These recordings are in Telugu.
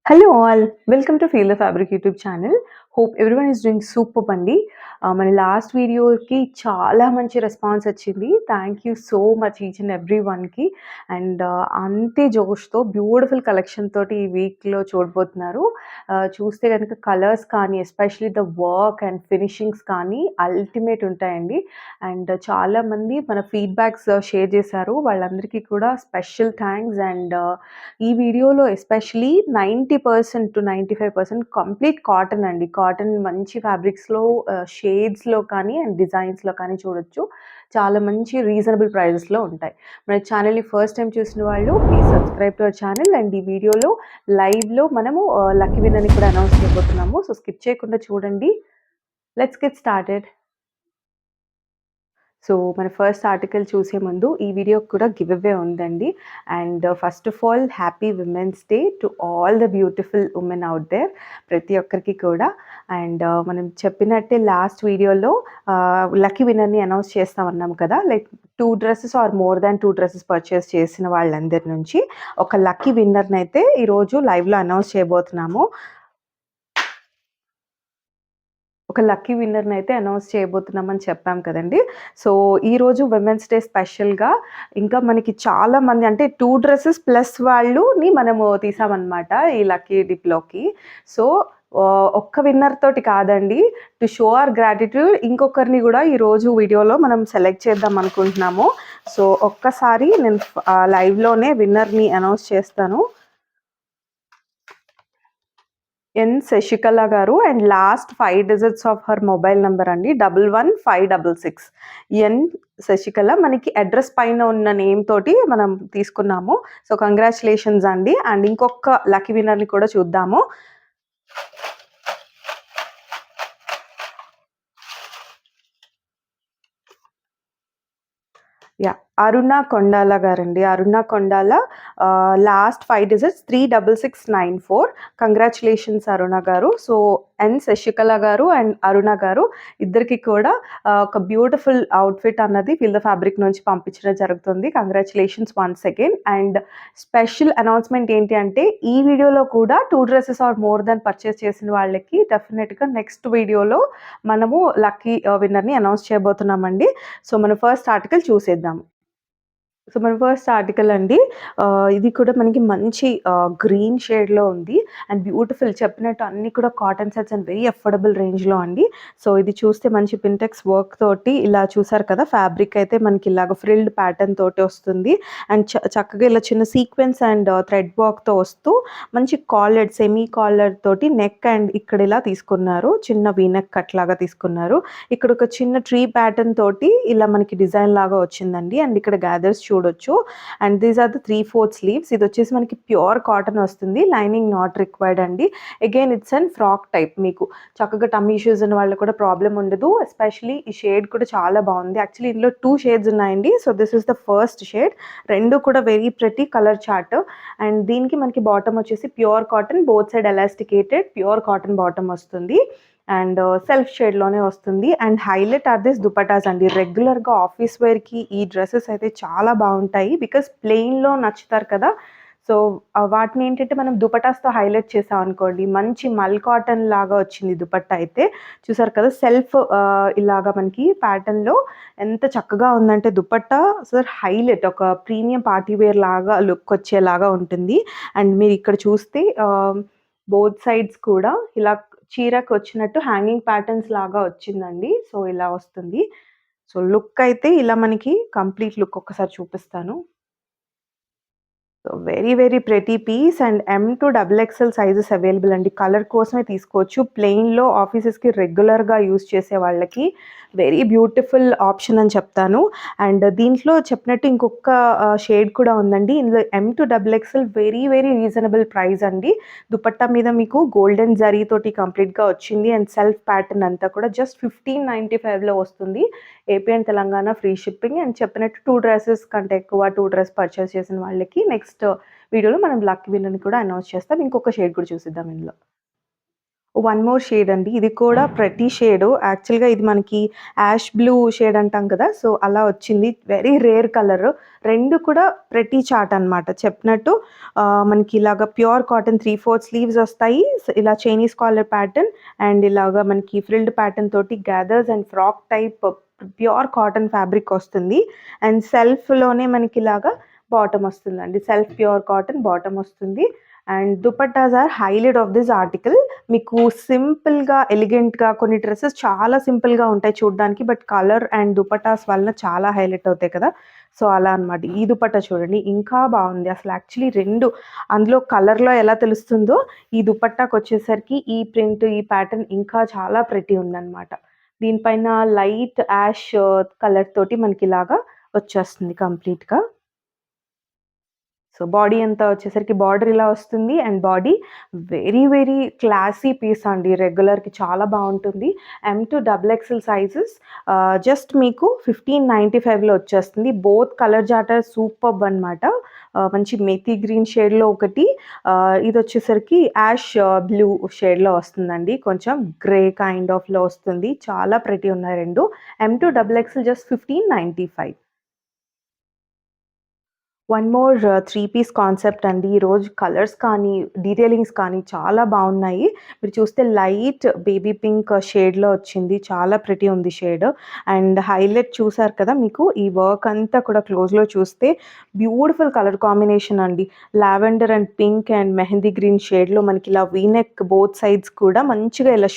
Hello all, welcome to Feel the Fabric YouTube channel. Hope everyone is doing superb అండి. మన లాస్ట్ వీడియోకి చాలా మంచి రెస్పాన్స్ వచ్చింది. Thank you so much each and every వన్‌కి. అండ్ అంతే జోష్‌తో బ్యూటిఫుల్ కలెక్షన్ తోటి ఈ వీక్‌లో చూడబోతున్నారు. చూస్తే గనుక కలర్స్ కానీ, especially the work and finishings కానీ అల్టిమేట్ ఉంటాయండి. అండ్ చాలామంది మన ఫీడ్‌బ్యాక్స్ షేర్ చేశారు. వాళ్ళందరికీ కూడా స్పెషల్ థాంక్స్. అండ్ ఈ వీడియోలో ఎస్పెషల్లీ 90% to 95% కంప్లీట్ కాటన్ అండి. కాటన్ మంచి ఫ్యాబ్రిక్స్‌లో షేడ్స్‌లో కానీ అండ్ డిజైన్స్‌లో కానీ చూడొచ్చు. చాలా మంచి రీజనబుల్ ప్రైజెస్‌లో ఉంటాయి. మన ఛానల్‌ని ఫస్ట్ టైమ్ చూసిన వాళ్ళు please subscribe to our channel. And ఈ వీడియోలో లైవ్‌లో మనము లక్కీ విన్నర్‌ని కూడా అనౌన్స్ చేయబోతున్నాము. సో స్కిప్ చేయకుండా చూడండి. Let's get started. సో మన ఫస్ట్ ఆర్టికల్ చూసే ముందు ఈ వీడియోకి కూడా గివ్ అవే ఉందండి. And first of all happy women's day to all the beautiful women out there, ప్రతి ఒక్కరికి కూడా. అండ్ మనం చెప్పినట్టే లాస్ట్ వీడియోలో లక్కీ విన్నర్ని అనౌన్స్ చేస్తామన్నాం కదా. Like 2 dresses or more than 2 dresses purchase చేసిన వాళ్ళందరి నుంచి ఒక లక్కీ విన్నర్ని అయితే ఈరోజు లైవ్లో అనౌన్స్ చేయబోతున్నాము. ఒక లక్కీ విన్నర్‌ని అయితే అనౌన్స్ చేయబోతున్నామని చెప్పాం కదండీ. సో, ఈరోజు విమెన్స్ డే స్పెషల్‌గా ఇంకా మనకి చాలామంది అంటే 2 డ్రెసెస్ ప్లస్ వాళ్ళుని మనము తీసామనమాట ఈ లక్కీ డిప్‌లోకి. సో, ఒక్క విన్నర్ తోటి కాదండి. టు షో అవర్ గ్రాటిట్యూడ్ ఇంకొకరిని గూడా ఈరోజు వీడియోలో మనం సెలెక్ట్ చేద్దాం అనుకుంటున్నాము. సో, ఒక్కసారి నేను లైవ్‌లోనే విన్నర్‌ని అనౌన్స్ చేస్తాను. ఎన్ శశికళ గారు. And last 5 digits of her mobile number అండి 111566. ఎన్ శశికళ. మనకి అడ్రస్ పైన ఉన్న నేమ్ తోటి మనం తీసుకున్నాము. సో కంగ్రాచులేషన్స్ అండి. అండ్ ఇంకొక లక్కీ విన్నర్‌ని కూడా చూద్దాము. యాహ్! అరుణ కొండాల గారండి. Aruna Kondala. Last 5 digits 36694. Congratulations Aruna గారు. సో, ఎన్ శశికళ గారు అండ్ అరుణ గారు ఇద్దరికి కూడా ఒక బ్యూటిఫుల్ అవుట్‌ఫిట్ అన్నది ఫీల్ ద ఫ్యాబ్రిక్ నుంచి పంపించడం జరుగుతుంది. Congratulations once again. And special announcement ఏంటి అంటే ఈ వీడియోలో కూడా 2 dresses or more than purchase చేసిన వాళ్ళకి డెఫినెట్‌గా నెక్స్ట్ వీడియోలో మనము లక్కీ విన్నర్‌ని అనౌన్స్ చేయబోతున్నామండి. సో, మన ఫస్ట్ ఆర్టికల్ చూసేద్దాం. సో, మన ఫస్ట్ ఆర్టికల్ అండి. ఇది కూడా మనకి మంచి గ్రీన్ షేడ్‌లో ఉంది. అండ్ బ్యూటిఫుల్ చెప్పినట్టు అన్నీ కూడా cotton sets and very affordable రేంజ్‌లో అండి. సో, ఇది చూస్తే మంచి పింటెక్స్ వర్క్ తోటి ఇలా చూసారు కదా. ఫ్యాబ్రిక్ అయితే మనకి ఇలాగ ఫ్రిల్డ్ ప్యాటర్న్ తోటి వస్తుంది. అండ్ చక్కగా ఇలా చిన్న సీక్వెన్స్ అండ్ థ్రెడ్ వర్క్‌తో వస్తూ మంచి కాలర్డ్ సెమీ కాలర్ తోటి నెక్ అండ్ ఇక్కడ ఇలా తీసుకున్నారు. చిన్న వీ నెక్ కట్ లాగా తీసుకున్నారు. ఇక్కడ ఒక చిన్న ట్రీ ప్యాటర్న్ తోటి ఇలా మనకి డిజైన్ లాగా వచ్చిందండి. అండ్ ఇక్కడ గ్యాదర్స్ చూడొచ్చు. And these are the 3/4 sleeves. ఇది వచ్చేసి మనకి ప్యూర్ కాటన్ వస్తుంది. లైనింగ్ నాట్ రిక్వైర్డ్ అండి. Again it's and frock type. మీకు చక్కగా టమ్మీ ఇష్యూస్ ఉన్న వాళ్ళకి కూడా ప్రాబ్లమ్ ఉండదు. ఎస్పెషల్లీ ఈ షేడ్ కూడా చాలా బాగుంది. యాక్చువల్లీ ఇందులో 2 షేడ్స్ ఉన్నాయండి. So this is the first shade. రెండు కూడా very pretty colour chart. And దీనికి మనకి బాటమ్ వచ్చేసి pure cotton, both side elasticated pure cotton bottom వస్తుంది. అండ్ సెల్ఫ్ షేడ్‌లోనే వస్తుంది. And highlight are this dupattas అండి. రెగ్యులర్‌గా ఆఫీస్ వేర్‌కి ఈ డ్రెసెస్ అయితే చాలా బాగుంటాయి. బికాస్ ప్లెయిన్‌లో నచ్చుతారు కదా. సో, వాటిని ఏంటంటే మనం దుపట్టాస్‌తో హైలైట్ చేసామనుకోండి, మంచి మల్ కాటన్ లాగా వచ్చింది దుపట్టా అయితే. చూసారు కదా సెల్ఫ్ ఇలాగా మనకి ప్యాటర్న్‌లో ఎంత చక్కగా ఉందంటే దుపట్టా అసలు హైలైట్ ఒక ప్రీమియం పార్టీ వేర్ లాగా లుక్ వచ్చేలాగా ఉంటుంది. అండ్ మీరు ఇక్కడ చూస్తే బోత్ సైడ్స్ కూడా ఇలా చీరకొచ్చినట్టు హ్యాంగింగ్ ప్యాటర్న్స్ లాగా వచ్చిందండి. సో, ఇలా వస్తుంది. సో, లుక్ అయితే ఇలా మనకి కంప్లీట్ లుక్ ఒక్కసారి చూపిస్తాను. So, very very pretty piece. And M to double XL sizes available అండి. కలర్ కోసమే తీసుకోవచ్చు. ప్లెయిన్‌లో ఆఫీసెస్‌కి రెగ్యులర్‌గా యూజ్ చేసే వాళ్ళకి వెరీ బ్యూటిఫుల్ ఆప్షన్ అని చెప్తాను. అండ్ దీంట్లో చెప్పినట్టు ఇంకొక షేడ్ కూడా ఉందండి. ఇందులో M to double XL very very reasonable price అండి. దుపట్టా మీద మీకు గోల్డెన్ జరీ తోటి కంప్లీట్‌గా వచ్చింది. అండ్ సెల్ఫ్ ప్యాటర్న్ అంతా కూడా జస్ట్ 1595లో వస్తుంది. AP and Telangana free shipping. And చెప్పినట్టు 2 డ్రెసెస్ కంటే ఎక్కువ 2 డ్రెస్ పర్చేస్ చేసిన వాళ్ళకి నెక్స్ట్ వీడియోలో మనం లక్కీ విన్నర్‌ని కూడా అనౌన్స్ చేస్తాం. ఇంకొక షేడ్ కూడా చూసిద్దాం ఇందులో. వన్ మోర్ షేడ్ అండి. ఇది కూడా ప్రతి షేడు. యాక్చువల్‌గా ఇది మనకి యాష్ బ్లూ షేడ్ అంటాం కదా! సో, అలా వచ్చింది. Very rare colour. 2 కూడా ప్రతి చార్ట్ అనమాట. చెప్పినట్టు మనకి ఇలాగ ప్యూర్ కాటన్ 3/4 స్లీవ్స్ వస్తాయి. ఇలా చైనీస్ కాలర్ ప్యాటర్న్ అండ్ ఇలాగా మనకి ఫ్రిల్డ్ ప్యాటర్న్ తోటి gathers and frock type pure cotton fabric వస్తుంది. అండ్ సెల్ఫ్‌లోనే మనకిలాగా బాటమ్ వస్తుందండి. సెల్ఫ్ ప్యూర్ కాటన్ బాటమ్ వస్తుంది. And dupattas are highlight of this article. మీకు సింపుల్‌గా, ఎలిగెంట్‌గా కొన్ని డ్రెసెస్ చాలా సింపుల్‌గా ఉంటాయి చూడ్డానికి. బట్ కలర్ అండ్ దుపట్టాస్ వలన చాలా హైలైట్ అవుతాయి కదా! సో, అలా అనమాట. ఈ దుపట్టా చూడండి ఇంకా బావుంది. అసలు యాక్చువల్లీ 2 అందులో కలర్‌లో ఎలా తెలుస్తుందో, ఈ దుపట్టాకొచ్చేసరికి ఈ ప్రింట్, ఈ ప్యాటర్న్ ఇంకా చాలా ప్రెటీ ఉందనమాట. దీనిపైన లైట్ యాష్ కలర్ తోటి మనకిలాగా వచ్చేస్తుంది కంప్లీట్‌గా. సో, బాడీ అంతా వచ్చేసరికి బార్డర్ ఇలా వస్తుంది. And body very, very classy piece అండి. రెగ్యులర్‌కి చాలా బావుంటుంది. M to double XL sizes just మీకు 1595లో వచ్చేస్తుంది. బోత్ కలర్ చార్ట్ సూపర్బ్ అనమాట. మంచి మెథీ గ్రీన్ షేడ్‌లో ఒకటి, ఇదొచ్చేసరికి యాష్ బ్లూ షేడ్‌లో వస్తుందండి. కొంచెం గ్రే కైండ్ ఆఫ్‌లో వస్తుంది. చాలా ప్రెటీ ఉన్నాయి 2. M to double XL just 1595. One more 3 piece concept అండి. ఈరోజు కలర్స్ కానీ, డీటెయిలింగ్స్ కానీ చాలా బావున్నాయి. మీరు చూస్తే లైట్ బేబీ పింక్ షేడ్‌లో వచ్చింది. చాలా ప్రెటీ ఉంది షేడ్. అండ్ హైలైట్ చూసారు కదా! మీకు ఈ వర్క్ అంతా కూడా క్లోజ్‌లో చూస్తే బ్యూటిఫుల్ కలర్ కాంబినేషన్ అండి. Lavender and pink and mehndi green షేడ్‌లో మనకి ఇలా వీ నెక్ బోత్ సైడ్స్ కూడా మంచిగా ఇలా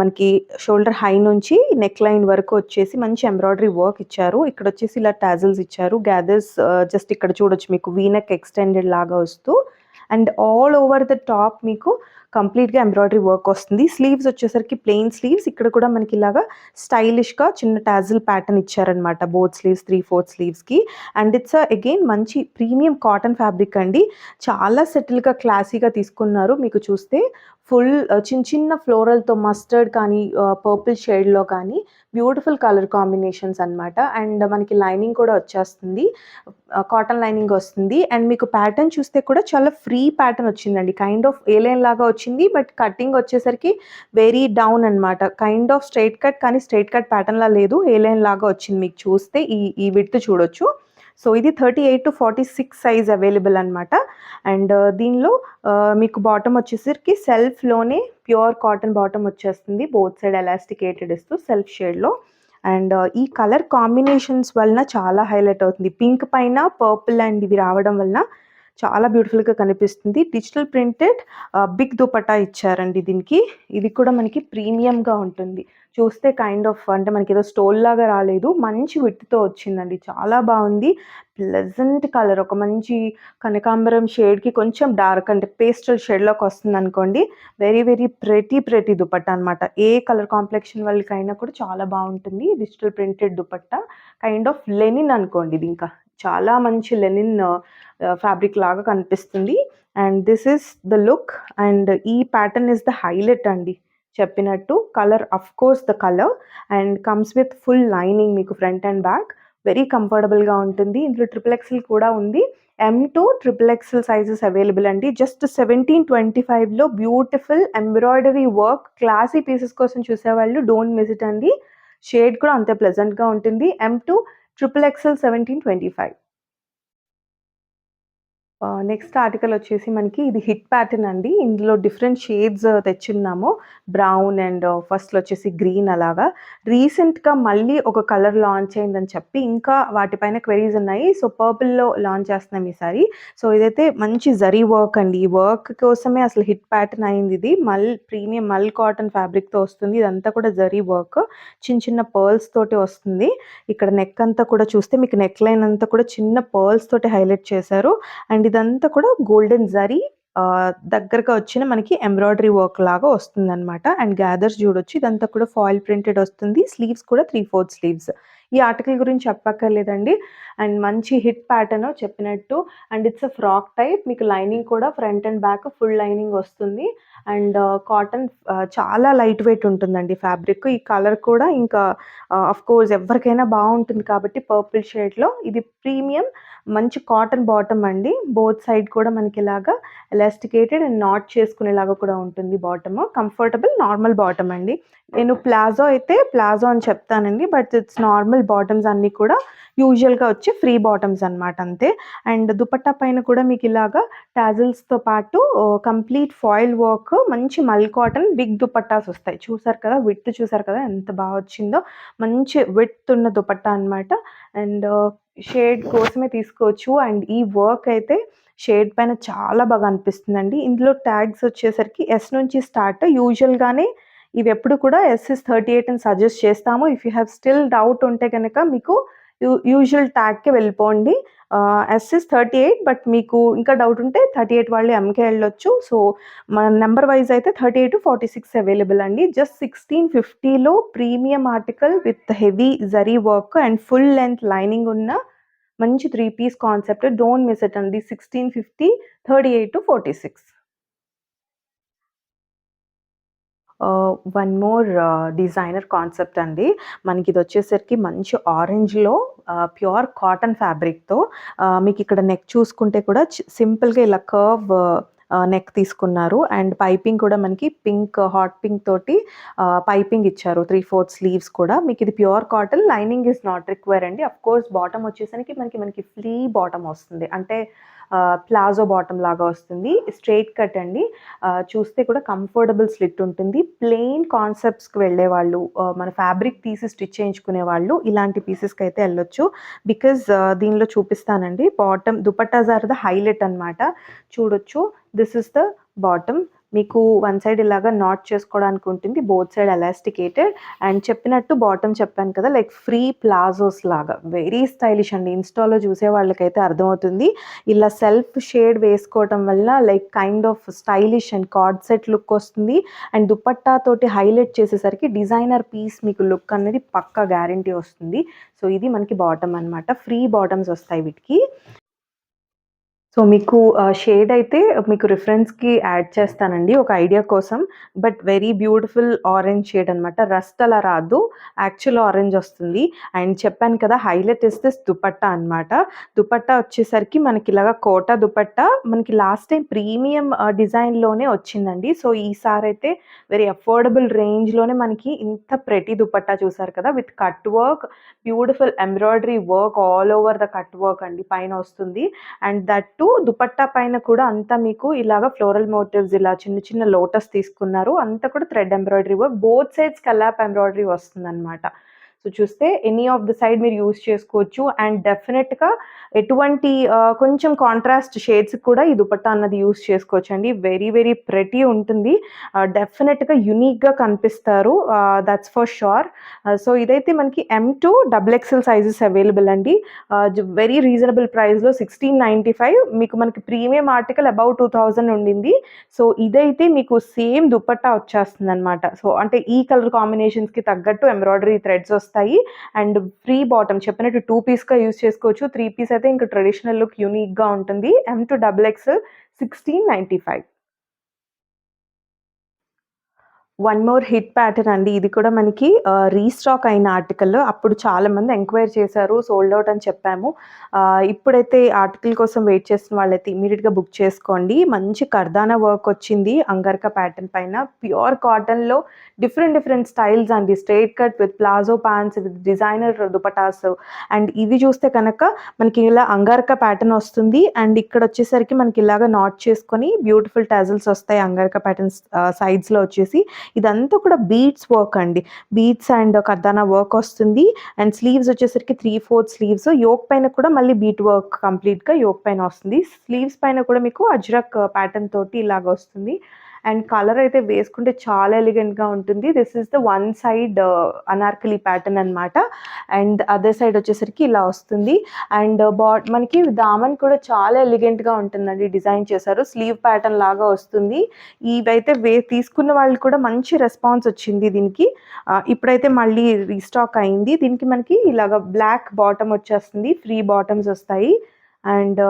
మనకి షోల్డర్ హై నుంచి నెక్ లైన్ వరకు వచ్చేసి మంచి ఎంబ్రాయిడరీ వర్క్ ఇచ్చారు. ఇక్కడొచ్చేసి ఇలా టాజిల్స్ ఇచ్చారు. గ్యాదర్స్ జస్ట్ ఇక్కడ చూడొచ్చు మీకు వీ నెక్ ఎక్స్‌టెండెడ్ లాగా వస్తూ and all over the top మీకు కంప్లీట్‌గా ఎంబ్రాయిడరీ వర్క్ వస్తుంది. స్లీవ్స్ వచ్చేసరికి ప్లెయిన్ స్లీవ్స్. ఇక్కడ కూడా మనకి ఇలాగా స్టైలిష్‌గా చిన్న టాజిల్ ప్యాటర్న్ ఇచ్చారనమాట. బోత్ స్లీవ్స్ 3/4 స్లీవ్స్‌కి. అండ్ ఇట్స్ అగైన్ మంచి ప్రీమియం కాటన్ ఫ్యాబ్రిక్ అండి. చాలా సెటిల్‌గా, క్లాసీగా తీసుకున్నారు. మీకు చూస్తే ఫుల్ చిన్న చిన్న ఫ్లోరల్‌తో మస్టర్డ్ కానీ, పర్పుల్ షేడ్‌లో కానీ బ్యూటిఫుల్ కలర్ కాంబినేషన్స్ అనమాట. అండ్ మనకి లైనింగ్ కూడా వచ్చేస్తుంది. కాటన్ లైనింగ్ వస్తుంది. అండ్ మీకు ప్యాటర్న్ చూస్తే కూడా చాలా ఫ్రీ ప్యాటర్న్ వచ్చిందండి. కైండ్ ఆఫ్ ఏలైన్ లాగా వచ్చింది. బట్ కటింగ్ వచ్చేసరికి వెరీ డౌన్ అనమాట. కైండ్ ఆఫ్ స్ట్రెయిట్ కట్ కానీ స్ట్రెయిట్ కట్ ప్యాటర్న్‌లా లేదు. ఏలైన్ లాగా వచ్చింది. మీకు చూస్తే ఈ విడ్త్ చూడొచ్చు. సో, ఇది 38-46 సైజ్ అవైలబుల్ అనమాట. అండ్ దీనిలో మీకు బాటమ్ వచ్చేసరికి సెల్ఫ్‌లోనే ప్యూర్ కాటన్ బాటమ్ వచ్చేస్తుంది. బోత్ సైడ్ ఎలాస్టికేటెడ్ ఇస్తూ సెల్ఫ్ షేడ్‌లో. అండ్ ఈ కలర్ కాంబినేషన్స్ వలన చాలా హైలైట్ అవుతుంది. పింక్ పైన పర్పుల్ అండ్ ఇవి రావడం వలన చాలా బ్యూటిఫుల్‌గా కనిపిస్తుంది. డిజిటల్ ప్రింటెడ్ బిగ్ దుపట్టా ఇచ్చారండి దీనికి. ఇది కూడా మనకి ప్రీమియంగా ఉంటుంది. చూస్తే కైండ్ ఆఫ్ అంటే మనకేదో స్టోల్‌లాగా రాలేదు. మంచి విడ్త్‌తో వచ్చిందండి. చాలా బావుంది. ప్లెజెంట్ కలర్ ఒక మంచి కనకాంబరం షేడ్‌కి కొంచెం డార్క్ అంటే పేస్టల్ షేడ్‌లోకి వస్తుందనుకోండి. వెరీ, వెరీ ప్రెటీ దుపట్టా అనమాట. ఏ కలర్ కాంప్లెక్షన్ వాళ్ళకైనా కూడా చాలా బావుంటుంది. Digital printed dupatta. Kind of linen అనుకోండి ఇది ఇంకా. చాలా మంచి లెనిన్ ఫ్యాబ్రిక్ లాగా కనిపిస్తుంది. And this is the look. And ఈ ప్యాటర్న్ ఈస్ ద హైలైట్ అండి. చెప్పినట్టు colour of course the colour and comes with full lining మీకు ఫ్రంట్ అండ్ బ్యాక్. వెరీ కంఫర్టబుల్‌గా ఉంటుంది. ఇందులో ట్రిపుల్ ఎక్సెల్ కూడా ఉంది. M to triple XL sizes available అండి. జస్ట్ 1725లో beautiful embroidery work classy pieces కోసం చూసేవాళ్ళు డోంట్ మిస్ ఇట్ అండి. షేడ్ కూడా అంతే ప్లెజెంట్‌గా ఉంటుంది. M to triple XL 1725. Next article వచ్చేసి మనకి ఇది హిట్ ప్యాటర్న్ అండి. ఇందులో డిఫరెంట్ షేడ్స్ తెచ్చున్నాము. బ్రౌన్ అండ్ ఫస్ట్‌లో వచ్చేసి గ్రీన్ అలాగా. రీసెంట్‌గా మళ్ళీ ఒక కలర్ లాంచ్ అయిందని చెప్పి ఇంకా వాటిపైన క్వెరీస్ ఉన్నాయి. సో, పర్పుల్‌లో లాంచ్ చేస్తున్నాం ఈసారి. సో, ఇదైతే మంచి జరీ వర్క్ అండి. ఈ వర్క్ కోసమే అసలు హిట్ ప్యాటర్న్ అయింది ఇది. ప్రీమియం మల్ కాటన్ ఫ్యాబ్రిక్‌తో వస్తుంది. ఇదంతా కూడా జరీ వర్క్. చిన్న చిన్న పర్ల్స్ తోటి వస్తుంది. ఇక్కడ నెక్ అంతా కూడా చూస్తే మీకు నెక్ లైన్ అంతా కూడా చిన్న పర్ల్స్ తోటి హైలైట్ చేశారు. అండ్ ఇదంతా కూడా గోల్డెన్ జరీ దగ్గరగా వచ్చిన మనకి ఎంబ్రాయిడరీ వర్క్ లాగా వస్తుందనమాట. అండ్ గ్యాదర్స్ చూడొచ్చు. ఇదంతా కూడా ఫాయిల్ ప్రింటెడ్ వస్తుంది. స్లీవ్స్ కూడా 3/4 స్లీవ్స్. ఈ ఆర్టికల్ గురించి చెప్పక్కర్లేదండి. అండ్ మంచి హిట్ ప్యాటర్న్ చెప్పినట్టు. And it's a frock type. మీకు లైనింగ్ కూడా front and back full lining వస్తుంది. అండ్ కాటన్ చాలా లైట్ వెయిట్ ఉంటుందండి ఫ్యాబ్రిక్. ఈ కలర్ కూడా ఇంకా ఆఫ్‌కోర్స్ ఎవరికైనా బావుంటుంది కాబట్టి పర్పుల్ షేడ్‌లో. ఇది ప్రీమియం మంచి కాటన్ బాటమ్ అండి. బోత్ సైడ్ కూడా మనకిలాగా ఎలాస్టికేటెడ్ అండ్ నాట్ చేసుకునేలాగా కూడా ఉంటుంది బాటమ్. కంఫర్టబుల్ నార్మల్ బాటమ్ అండి. నేను ప్లాజో అని చెప్తానండి. బట్ ఇట్స్ నార్మల్ బాటమ్స్ అన్నీ కూడా యూజువల్‌గా వచ్చే ఫ్రీ బాటమ్స్ అనమాట అంతే. అండ్ దుపట్టా పైన కూడా మీకిలాగా టాజిల్స్‌తో పాటు కంప్లీట్ ఫాయిల్ వర్క్ మంచి మల్ కాటన్ బిగ్ దుపట్టాస్ వస్తాయి. చూసారు కదా! విడ్త్ చూసారు కదా! ఎంత బా వచ్చిందో. మంచి విడ్త్ ఉన్న దుపట్టా అనమాట. అండ్ షేడ్ కోసమే తీసుకోవచ్చు. అండ్ ఈ వర్క్ అయితే షేడ్ పైన చాలా బాగా అనిపిస్తుందండి. ఇందులో ట్యాగ్స్ వచ్చేసరికి ఎస్ నుంచి స్టార్ట్. యూజువల్‌గానే ఇవెప్పుడు కూడా ఎస్ ఇస్ 38 అని సజెస్ట్ చేస్తాము. If you have still doubt ఉంటే గనక మీకు యూజువల్ ట్యాగ్‌కే వెళ్ళిపోండి. ఎస్ ఇస్ 38 బట్ మీకు ఇంకా డౌట్ ఉంటే 38 వాళ్ళు ఎంకే వెళ్ళొచ్చు. సో, మన నంబర్ వైస్ అయితే 38-46 అవైలబుల్ అండి. జస్ట్ 1650లో premium article with heavy zari work and full length lining ఉన్న మంచి 3 piece concept. Don't miss it అండి. 1650, 38-46. వన్ మోర్ డిజైనర్ కాన్సెప్ట్ అండి. మనకిదొచ్చేసరికి మంచి ఆరెంజ్‌లో ప్యూర్ కాటన్ ఫ్యాబ్రిక్‌తో మీకిక్కడ నెక్ చూసుకుంటే కూడా సింపుల్‌గా ఇలా కర్వ్ నెక్ తీసుకున్నారు. అండ్ పైపింగ్ కూడా మనకి పింక్, హాట్ పింక్ తోటి పైపింగ్ ఇచ్చారు. 3/4 స్లీవ్స్ కూడా. మీకిది pure cotton. Lining is not require అండి. అఫ్‌కోర్స్ బాటమ్ వచ్చేసరికి మనకి ఫ్రీ బాటమ్ వస్తుంది. అంటే ప్లాజో బాటమ్ లాగా వస్తుంది. స్ట్రెయిట్ కట్ అండి. చూస్తే కూడా కంఫర్టబుల్ స్లిట్ ఉంటుంది. ప్లెయిన్ కాన్సెప్ట్స్‌కి వెళ్ళేవాళ్ళు, మన ఫ్యాబ్రిక్ తీసి స్టిచ్ చేయించుకునే వాళ్ళు ఇలాంటి పీసెస్‌కైతే ఎళ్ళొచ్చు. బికాజ్ దీనిలో చూపిస్తానండి. Bottom dupattas are the highlight అనమాట. చూడొచ్చు. This is the bottom. మీకు వన్ సైడ్ ఇలాగా నాట్ చేసుకోవడానికి ఉంటుంది. Both side elasticated. అండ్ చెప్పినట్టు బాటమ్ చెప్పాను కదా! లైక్ ఫ్రీ ప్లాజోస్ లాగా. వెరీ స్టైలిష్ అండి. ఇన్‌స్టాలో చూసే వాళ్ళకైతే అర్థమవుతుంది. ఇలా సెల్ఫ్ షేడ్ వేసుకోవటం వల్ల like kind of stylish and card set look వస్తుంది. అండ్ దుపట్టా తోటి హైలైట్ చేసేసరికి డిజైనర్ పీస్ మీకు లుక్ అనేది పక్కా గ్యారంటీ వస్తుంది. సో, ఇది మనకి బాటమ్ అనమాట. ఫ్రీ బాటమ్స్ వస్తాయి వీటికి. సో, మీకు షేడ్ అయితే మీకు రిఫరెన్స్‌కి యాడ్ చేస్తానండి ఒక ఐడియా కోసం. But very beautiful orange shade అనమాట. రస్ట్ అలా రాదు. యాక్చువల్ ఆరెంజ్ వస్తుంది. అండ్ చెప్పాను కదా! హైలైట్ ఇస్ దిస్ దుపట్టా అనమాట. దుపట్టా వచ్చేసరికి మనకిలాగా కోటా దుపట్టా మనకి లాస్ట్ టైమ్ ప్రీమియం డిజైన్‌లోనే వచ్చిందండి. సో, ఈసారైతే వెరీ అఫోర్డబుల్ రేంజ్‌లోనే మనకి ఇంత ప్రెటీ దుపట్టా చూసారు కదా! With cut work, beautiful embroidery work all over the cut work అండి పైన వస్తుంది. అండ్ దట్ టూ దుపట్టా పైన కూడా అంతా మీకు ఇలాగ ఫ్లోరల్ మోటివ్స్ ఇలా చిన్న చిన్న లోటస్ తీసుకున్నారు. అంతా కూడా thread embroidery work. Both sides scallop embroidery వస్తుందనమాట. సో, చూస్తే ఎనీ ఆఫ్ ద సైడ్ మీరు యూజ్ చేసుకోవచ్చు. అండ్ డెఫినెట్‌గా ఎటువంటి కొంచెం కాంట్రాస్ట్ షేడ్స్‌కి కూడా ఈ దుపట్టా అన్నది యూజ్ చేసుకోవచ్చండి. వెరీ వెరీ ప్రెటీ ఉంటుంది. డెఫినెట్‌గా యూనిక్‌గా కనిపిస్తారు. That's for sure. సో, ఇదైతే మనకి ఎమ్-డబుల్ ఎక్సెల్ సైజెస్ అవైలబుల్ అండి. వెరీ రీజనబుల్ ప్రైస్‌లో 1695 మీకు మనకి ప్రీమియం ఆర్టికల్ అబౌవ్ 2000 ఉండింది. సో, ఇదైతే మీకు సేమ్ దుపట్టా వచ్చేస్తుందనమాట. సో, అంటే ఈ కలర్ కాంబినేషన్స్‌కి తగ్గట్టు ఎంబ్రాయిడరీ థ్రెడ్స్ వస్తాయి. అండ్ ఫ్రీ బాటమ్ చెప్పినట్టు 2 పీస్‌గా యూజ్ చేసుకోవచ్చు. 3 పీస్ అయితే ఇంకా ట్రెడిషనల్ లుక్ యూనిక్‌గా ఉంటుంది. M double XL 1695. One more hit pattern అండి. ఇది కూడా మనకి రీస్టాక్ అయిన ఆర్టికల్. అప్పుడు చాలామంది ఎంక్వైరీ చేశారు. సోల్డ్ ఔట్ అని చెప్పాము. ఇప్పుడైతే ఆర్టికల్ కోసం వెయిట్ చేస్తున్న వాళ్ళైతే ఇమ్మీడియేట్‌గా బుక్ చేసుకోండి. మంచి కర్దానా వర్క్ వచ్చింది అంగర్కా ప్యాటర్న్ పైన. ప్యూర్ కాటన్‌లో డిఫరెంట్ డిఫరెంట్ స్టైల్స్ అండి. Straight cut with palazzo pants with designer dupattas. And ఇవి చూస్తే కనుక మనకి ఇలా అంగారకా ప్యాటర్న్ వస్తుంది. అండ్ ఇక్కడ వచ్చేసరికి మనకి ఇలాగ నాట్ చేసుకొని బ్యూటిఫుల్ టాజిల్స్ వస్తాయి అంగారకా ప్యాటర్న్స్ సైడ్స్‌లో వచ్చేసి. ఇదంతా కూడా బీడ్స్ వర్క్ అండి. బీడ్స్ అండ్ కర్దానా వర్క్ వస్తుంది. అండ్ స్లీవ్స్ వచ్చేసరికి 3/4 స్లీవ్స్. యోక్ పైన కూడా మళ్ళీ బీట్ వర్క్ కంప్లీట్‌గా యోక్ పైన వస్తుంది. స్లీవ్స్ పైన కూడా మీకు అజ్రక్ ప్యాటర్న్ తోటి ఇలాగ వస్తుంది. అండ్ కలర్ అయితే వేసుకుంటే చాలా ఎలిగెంట్‌గా ఉంటుంది. This is the one side Anarkali pattern అనమాట. అండ్ అదర్ సైడ్ వచ్చేసరికి ఇలా వస్తుంది. అండ్ మనకి దామన్ కూడా చాలా ఎలిగెంట్‌గా ఉంటుందండి. డిజైన్ చేశారు. స్లీవ్ ప్యాటర్న్ లాగా వస్తుంది. ఇవైతే తీసుకున్న వాళ్ళు కూడా మంచి రెస్పాన్స్ వచ్చింది దీనికి. ఇప్పుడైతే మళ్ళీ రీస్టాక్ అయింది. దీనికి మనకి ఇలాగ బ్లాక్ బాటమ్ వచ్చేస్తుంది. ఫ్రీ బాటమ్స్ వస్తాయి. అండ్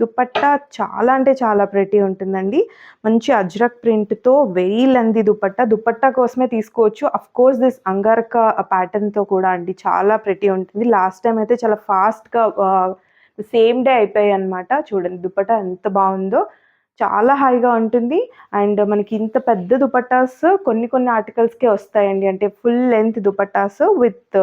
దుపట్టా చాలా అంటే చాలా ప్రెటీ ఉంటుందండి. మంచి అజ్రక్ ప్రింట్‌తో వెరీ లెంతీ దుపట్టా. దుపట్టా కోసమే తీసుకోవచ్చు. అఫ్‌కోర్స్ దిస్ అంగారక ప్యాటర్న్‌తో కూడా అండి చాలా ప్రెటీ ఉంటుంది. లాస్ట్ టైమ్ అయితే చాలా ఫాస్ట్‌గా సేమ్ డే అయిపోయాయన్నమాట. చూడండి దుపట్టా ఎంత బావుందో. చాలా హాయిగా ఉంటుంది. అండ్ మనకి ఇంత పెద్ద దుపట్టాస్ కొన్ని కొన్ని ఆర్టికల్స్‌కే వస్తాయండి. అంటే full length dupattas with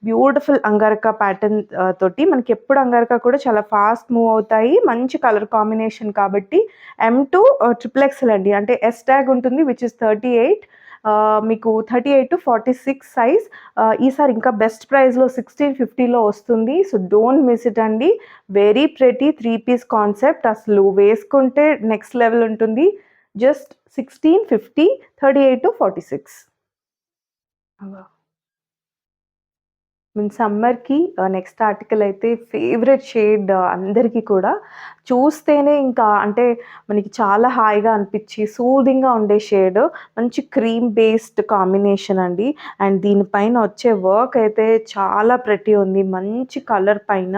beautiful అంగారక ప్యాటర్న్ తోటి. మనకెప్పుడు అంగారక కూడా చాలా ఫాస్ట్ మూవ్ అవుతాయి. మంచి కలర్ కాంబినేషన్ కాబట్టి M2 ట్రిపుల్ ఎక్సెల్ అండి. అంటే ఎస్ ట్యాగ్ ఉంటుంది విచ్ ఇస్ 38. మీకు 38-46 సైజ్. ఈసారి ఇంకా బెస్ట్ ప్రైస్‌లో 1650లో వస్తుంది. సో డోంట్ మిస్ ఇట్ అండి. Very pretty 3 piece concept. అసలు వేసుకుంటే నెక్స్ట్ లెవెల్ ఉంటుంది. జస్ట్ 1650, 38-46. సమ్మర్‌కి నెక్స్ట్ ఆర్టికల్ అయితే ఫేవరెట్ షేడ్ అందరికీ కూడా. చూస్తేనే ఇంకా అంటే మనకి చాలా హాయిగా అనిపిచ్చి సూదింగ్‌గా ఉండే షేడ్. మంచి క్రీమ్ బేస్డ్ కాంబినేషన్ అండి. అండ్ దీనిపైన వచ్చే వర్క్ అయితే చాలా ప్రెటీ ఉంది. మంచి కలర్ పైన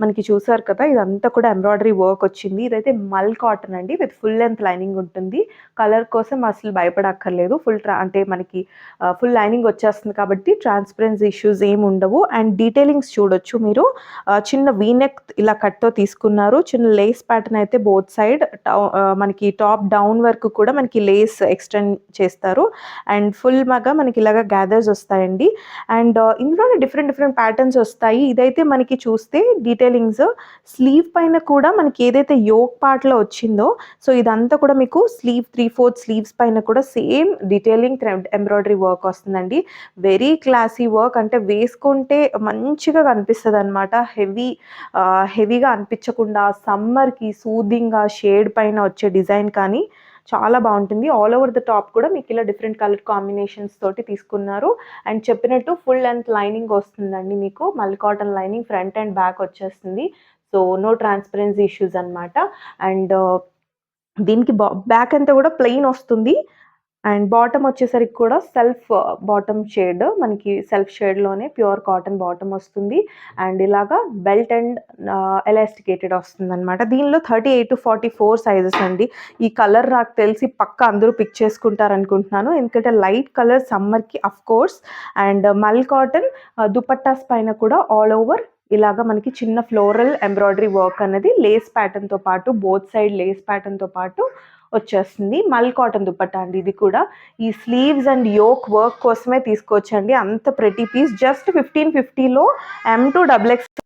మనకి చూసారు కదా! ఇదంతా కూడా ఎంబ్రాయిడరీ వర్క్ వచ్చింది. ఇదైతే మల్ కాటన్ అండి విత్ ఫుల్ లెంత్ లైనింగ్ ఉంటుంది. కలర్ కోసం అసలు భయపడక్కర్లేదు. అంటే మనకి ఫుల్ లైనింగ్ వచ్చేస్తుంది కాబట్టి ట్రాన్స్పరెన్సీ ఇష్యూస్ ఏమి ఉండవు. అండ్ డీటెయిలింగ్స్ చూడొచ్చు మీరు. చిన్న వీ నెక్ ఇలా కట్‌తో తీసుకున్నారు. చిన్న లేస్ ప్యాటర్న్ అయితే బోత్ సైడ్ మనకి టాప్ డౌన్ వరకు కూడా మనకి లేస్ ఎక్స్టెండ్ చేస్తారు. అండ్ ఫుల్ మగా మనకి ఇలాగ గ్యాదర్స్ వస్తాయండి. అండ్ ఇందులోనే డిఫరెంట్ డిఫరెంట్ ప్యాటర్న్స్ వస్తాయి. ఇదైతే మనకి చూస్తే డీటెయిలింగ్స్ స్లీవ్ పైన కూడా మనకి ఏదైతే యోక్ పార్ట్‌లో వచ్చిందో సో ఇదంతా కూడా మీకు స్లీవ్ 3/4 స్లీవ్స్ పైన కూడా same detailing thread embroidery work వస్తుందండి. Very classy work. అంటే వేసుకుంటే మంచిగా కనిపిస్తదనమాట. హెవీగా అనిపించకుండా సమ్మర్‌కి సూదింగ్‌గా షేడ్ పైన వచ్చే డిజైన్ కానీ చాలా బావుంటుంది. ఆల్ ఓవర్ ద టాప్ కూడా మీకు ఇలా డిఫరెంట్ కలర్ కాంబినేషన్స్ తోటి తీసుకున్నారు. అండ్ చెప్పినట్టు ఫుల్ లెంత్ లైనింగ్ వస్తుందండి మీకు. మల్ cotton lining front and back వచ్చేస్తుంది. సో నో ట్రాన్స్పరెన్సీ ఇష్యూస్ అనమాట. అండ్ దీనికి బ్యాక్ అంతా కూడా ప్లెయిన్ వస్తుంది. అండ్ బాటమ్ వచ్చేసరికి కూడా సెల్ఫ్ బాటమ్ షేడ్. మనకి సెల్ఫ్ షేడ్‌లోనే ప్యూర్ కాటన్ బాటమ్ వస్తుంది. అండ్ ఇలాగా బెల్ట్ అండ్ ఎలాస్టికేటెడ్ వస్తుందనమాట. దీనిలో 38-44 సైజెస్ అండి. ఈ కలర్ నాకు తెలిసి పక్కా అందరూ పిక్ చేసుకుంటారనుకుంటున్నాను. ఎందుకంటే లైట్ కలర్ సమ్మర్‌కి అఫ్‌కోర్స్. అండ్ మల్ కాటన్ దుపట్టాస్ పైన కూడా ఆల్ ఓవర్ ఇలాగ మనకి చిన్న ఫ్లోరల్ ఎంబ్రాయిడరీ వర్క్ అనేది లేస్ ప్యాటర్న్‌తో పాటు బోత్ సైడ్ లేస్ ప్యాటర్న్‌తో పాటు వచ్చేస్తుంది. మల్ కాటన్ దుపట్టా అండి ఇది కూడా. ఈ స్లీవ్స్ అండ్ యోక్ వర్క్ కోసమే తీసుకోవచ్చండి. అంత ప్రెటీ పీస్. జస్ట్ 1550లో M2 XXL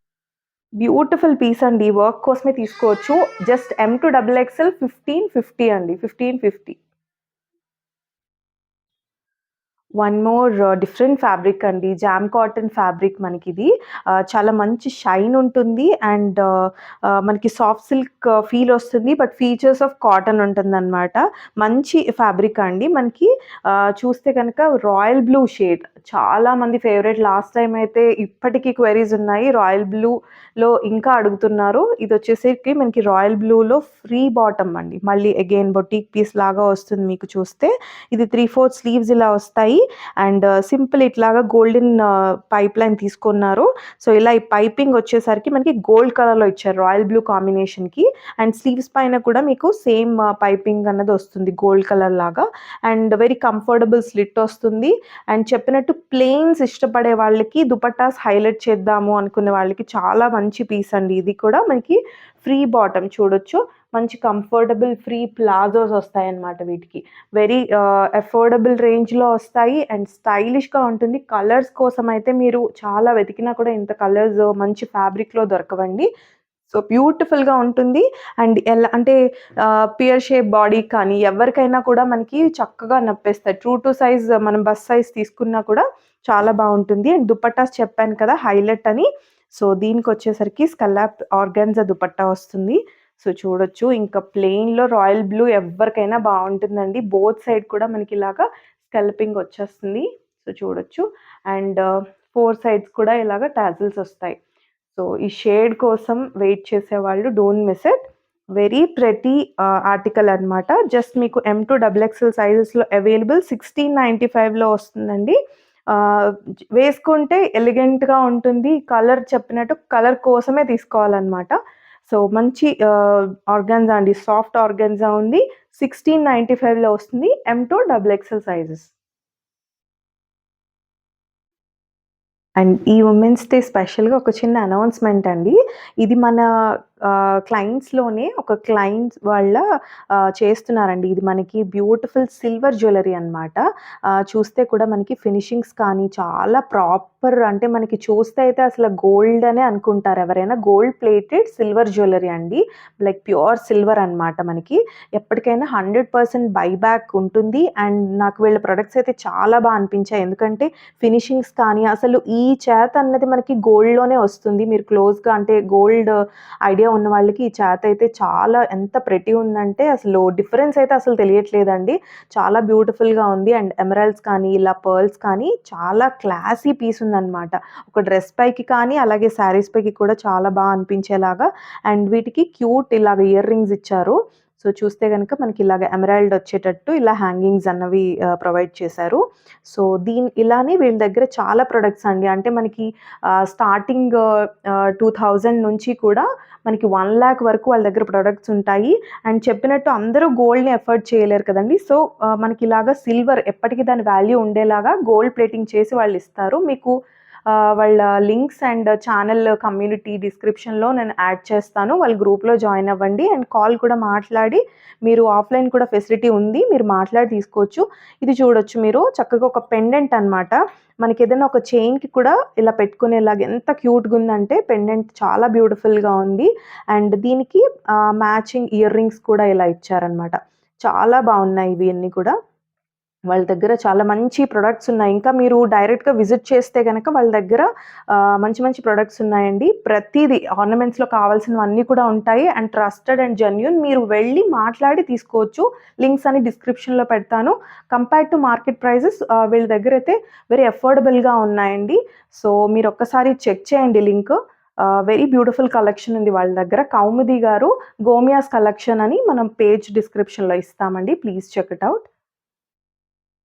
బ్యూటిఫుల్ పీస్ అండి. వర్క్ కోసమే తీసుకోవచ్చు. జస్ట్ M2 XXL 1550 అండి. 1550. వన్ మోర్ డిఫరెంట్ ఫ్యాబ్రిక్ అండి. జామ్ కాటన్ ఫ్యాబ్రిక్ మనకిది. చాలా మంచి షైన్ ఉంటుంది. అండ్ మనకి సాఫ్ట్ సిల్క్ ఫీల్ వస్తుంది. బట్ ఫీచర్స్ ఆఫ్ కాటన్ ఉంటుందనమాట. మంచి ఫ్యాబ్రిక్ అండి. మనకి చూస్తే కనుక రాయల్ బ్లూ షేడ్ చాలా మంది ఫేవరెట్. లాస్ట్ టైం అయితే ఇప్పటికీ క్వెరీస్ ఉన్నాయి. రాయల్ బ్లూలో ఇంకా అడుగుతున్నారు. ఇది వచ్చేసరికి మనకి రాయల్ బ్లూలో ఫ్రీ బాటమ్ అండి. మళ్ళీ అగైన్ బొటిక్ పీస్ లాగా వస్తుంది మీకు చూస్తే. ఇది 3/4 స్లీవ్స్ ఇలా వస్తాయి. అండ్ సింపుల్ ఇట్లాగా గోల్డెన్ పైప్ లైన్ తీసుకున్నారు. సో ఇలా ఈ పైపింగ్ వచ్చేసరికి మనకి గోల్డ్ కలర్‌లో ఇచ్చారు రాయల్ బ్లూ కాంబినేషన్‌కి. అండ్ స్లీవ్స్ పైన కూడా మీకు సేమ్ పైపింగ్ అన్నది వస్తుంది గోల్డ్ కలర్ లాగా. అండ్ వెరీ కంఫర్టబుల్ స్లిట్ వస్తుంది. అండ్ చెప్పినట్టు ప్లెయిన్స్ ఇష్టపడే వాళ్ళకి దుపట్టాస్ హైలైట్ చేద్దాము అనుకునే వాళ్ళకి చాలా మంచి పీస్ అండి. ఇది కూడా మనకి ఫ్రీ బాటమ్ చూడొచ్చు. మంచి కంఫర్టబుల్ ఫ్రీ ప్లాజోస్ వస్తాయన్నమాట వీటికి. వెరీ అఫోర్డబుల్ రేంజ్‌లో వస్తాయి. అండ్ స్టైలిష్‌గా ఉంటుంది. కలర్స్ కోసం అయితే మీరు చాలా వెతికినా కూడా ఇంత కలర్స్ మంచి ఫ్యాబ్రిక్‌లో దొరకవండి. సో బ్యూటిఫుల్‌గా ఉంటుంది. అండ్ ఎలా అంటే పియర్ షేప్ బాడీ కానీ ఎవరికైనా కూడా మనకి చక్కగా నప్పేస్తాయి. ట్రూ టు సైజ్ మనం బస్ సైజ్ తీసుకున్నా కూడా చాలా బావుంటుంది. అండ్ దుపట్టాస్ చెప్పాను కదా హైలైట్ అని. సో దీనికొచ్చేసరికి స్కల్లాప్ ఆర్గాన్జా దుపట్టా వస్తుంది. సో చూడొచ్చు. ఇంకా ప్లెయిన్‌లో రాయల్ బ్లూ ఎవ్వరికైనా బావుంటుందండి. బోత్ సైడ్ కూడా మనకిలాగా స్కల్పింగ్ వచ్చేస్తుంది. సో చూడొచ్చు. అండ్ 4 సైడ్స్ కూడా ఇలాగ టాజిల్స్ ఒస్తాయి. సో ఈ షేడ్ కోసం వెయిట్ చేసేవాళ్ళు don't miss it. Very pretty article అనమాట. జస్ట్ మీకు M2 XXL సైజెస్‌లో అవైలబుల్ 1695లో వస్తుందండి. వేసుకుంటే ఎలిగెంట్‌గా ఉంటుంది. కలర్ చెప్పినట్టు కలర్ కోసమే తీసుకోవాలనమాట. సో మంచి ఆర్గాన్జా అండి. సాఫ్ట్ ఆర్గాన్జా ఉంది. 1695లో వస్తుంది. M2 XXL sizes. అండ్ ఈ ఉమెన్స్ డే స్పెషల్‌గా ఒక చిన్న అనౌన్స్‌మెంట్ అండి. ఇది మన క్లయింట్స్‌లోనే ఒక క్లయింట్స్ వాళ్ళ చేస్తున్నారండి. ఇది మనకి బ్యూటిఫుల్ సిల్వర్ జ్యువెలరీ అనమాట. చూస్తే కూడా మనకి ఫినిషింగ్స్ కానీ చాలా ప్రాపర్, అంటే మనకి చూస్తే అయితే అసలు గోల్డ్ అనే అనుకుంటారు ఎవరైనా. గోల్డ్ ప్లేటెడ్ సిల్వర్ జ్యువెలరీ అండి. లైక్ ప్యూర్ సిల్వర్ అనమాట మనకి. ఎప్పటికైనా 100% బైబ్యాక్ ఉంటుంది. అండ్ నాకు వీళ్ళ ప్రొడక్ట్స్ అయితే చాలా అనిపించాయి. ఎందుకంటే ఫినిషింగ్స్ కానీ అసలు ఈ చేత అన్నది మనకి గోల్డ్‌లోనే వస్తుంది. మీరు క్లోజ్‌గా అంటే గోల్డ్ ఐడియా ఉన్న వాళ్ళకి ఈ చేత అయితే చాలా ఎంత ప్రెటీ ఉందంటే అసలు డిఫరెన్స్ అయితే అసలు తెలియట్లేదండి. చాలా బ్యూటిఫుల్‌గా ఉంది. అండ్ ఎమరాల్డ్స్ కానీ ఇలా పర్ల్స్ కానీ చాలా క్లాసీ పీస్ ఉందనమాట. ఒక డ్రెస్ పైకి కానీ అలాగే శారీస్ పైకి కూడా చాలా అనిపించేలాగా. అండ్ వీటికి క్యూట్ ఇలాగ ఇయర్ రింగ్స్ ఇచ్చారు. సో చూస్తే గనుక మనకి ఇలాగ ఎమరాల్డ్ వచ్చేటట్టు ఇలా హ్యాంగింగ్స్ అన్నవి ప్రొవైడ్ చేశారు. సో ఇలానే వీళ్ళ దగ్గర చాలా ప్రొడక్ట్స్ అండి. అంటే మనకి స్టార్టింగ్ 2000 నుంచి కూడా మనకి 1,00,000 వరకు వాళ్ళ దగ్గర ప్రొడక్ట్స్ ఉంటాయి. అండ్ చెప్పినట్టు అందరూ గోల్డ్‌ని ఎఫర్డ్ చేయలేరు కదండీ! సో మనకిలాగా సిల్వర్ ఎప్పటికి దాని వాల్యూ ఉండేలాగా గోల్డ్ ప్లేటింగ్ చేసి వాళ్ళిస్తారు. మీకు వాళ్ళ లింక్స్ అండ్ ఛానల్ కమ్యూనిటీ డిస్క్రిప్షన్‌లో నేను యాడ్ చేస్తాను. వాళ్ళ గ్రూప్‌లో జాయిన్ అవ్వండి. అండ్ కాల్ కూడా మాట్లాడి మీరు ఆఫ్‌లైన్ కూడా ఫెసిలిటీ ఉంది. మీరు మాట్లాడి తీసుకోవచ్చు. ఇది చూడొచ్చు మీరు. చక్కగా ఒక పెండెంట్ అనమాట. మనకేదైనా ఒక చైన్‌కి కూడా ఇలా పెట్టుకునేలాగా ఎంత క్యూట్‌గుందంటే పెండెంట్ చాలా బ్యూటిఫుల్‌గా ఉంది. అండ్ దీనికి మ్యాచింగ్ ఇయర్ రింగ్స్ కూడా ఇలా ఇచ్చారనమాట. చాలా బావున్నాయి ఇవన్నీ కూడా. వాళ్ళ దగ్గర చాలా మంచి ప్రొడక్ట్స్ ఉన్నాయి. ఇంకా మీరు డైరెక్ట్‌గా విజిట్ చేస్తే గనక వాళ్ళ దగ్గర మంచి మంచి ప్రొడక్ట్స్ ఉన్నాయండి. ప్రతీది ఆర్నమెంట్స్‌లో కావాల్సినవన్నీ కూడా ఉంటాయి. And trusted and genuine. మీరు వెళ్ళి మాట్లాడి తీసుకోవచ్చు. లింక్స్ అన్ని డిస్క్రిప్షన్‌లో పెడతాను. కంపేర్డ్ టు మార్కెట్ ప్రైజెస్ వీళ్ళ దగ్గరైతే వెరీ అఫోర్డబుల్‌గా ఉన్నాయండి. సో మీరొక్కసారి చెక్ చేయండి లింక్. వెరీ బ్యూటిఫుల్ కలెక్షన్ ఉంది వాళ్ళ దగ్గర. కౌముది గారు గోమియాస్ కలెక్షన్ అని మనం పేజ్ డిస్క్రిప్షన్‌లో ఇస్తామండి. Please check it out.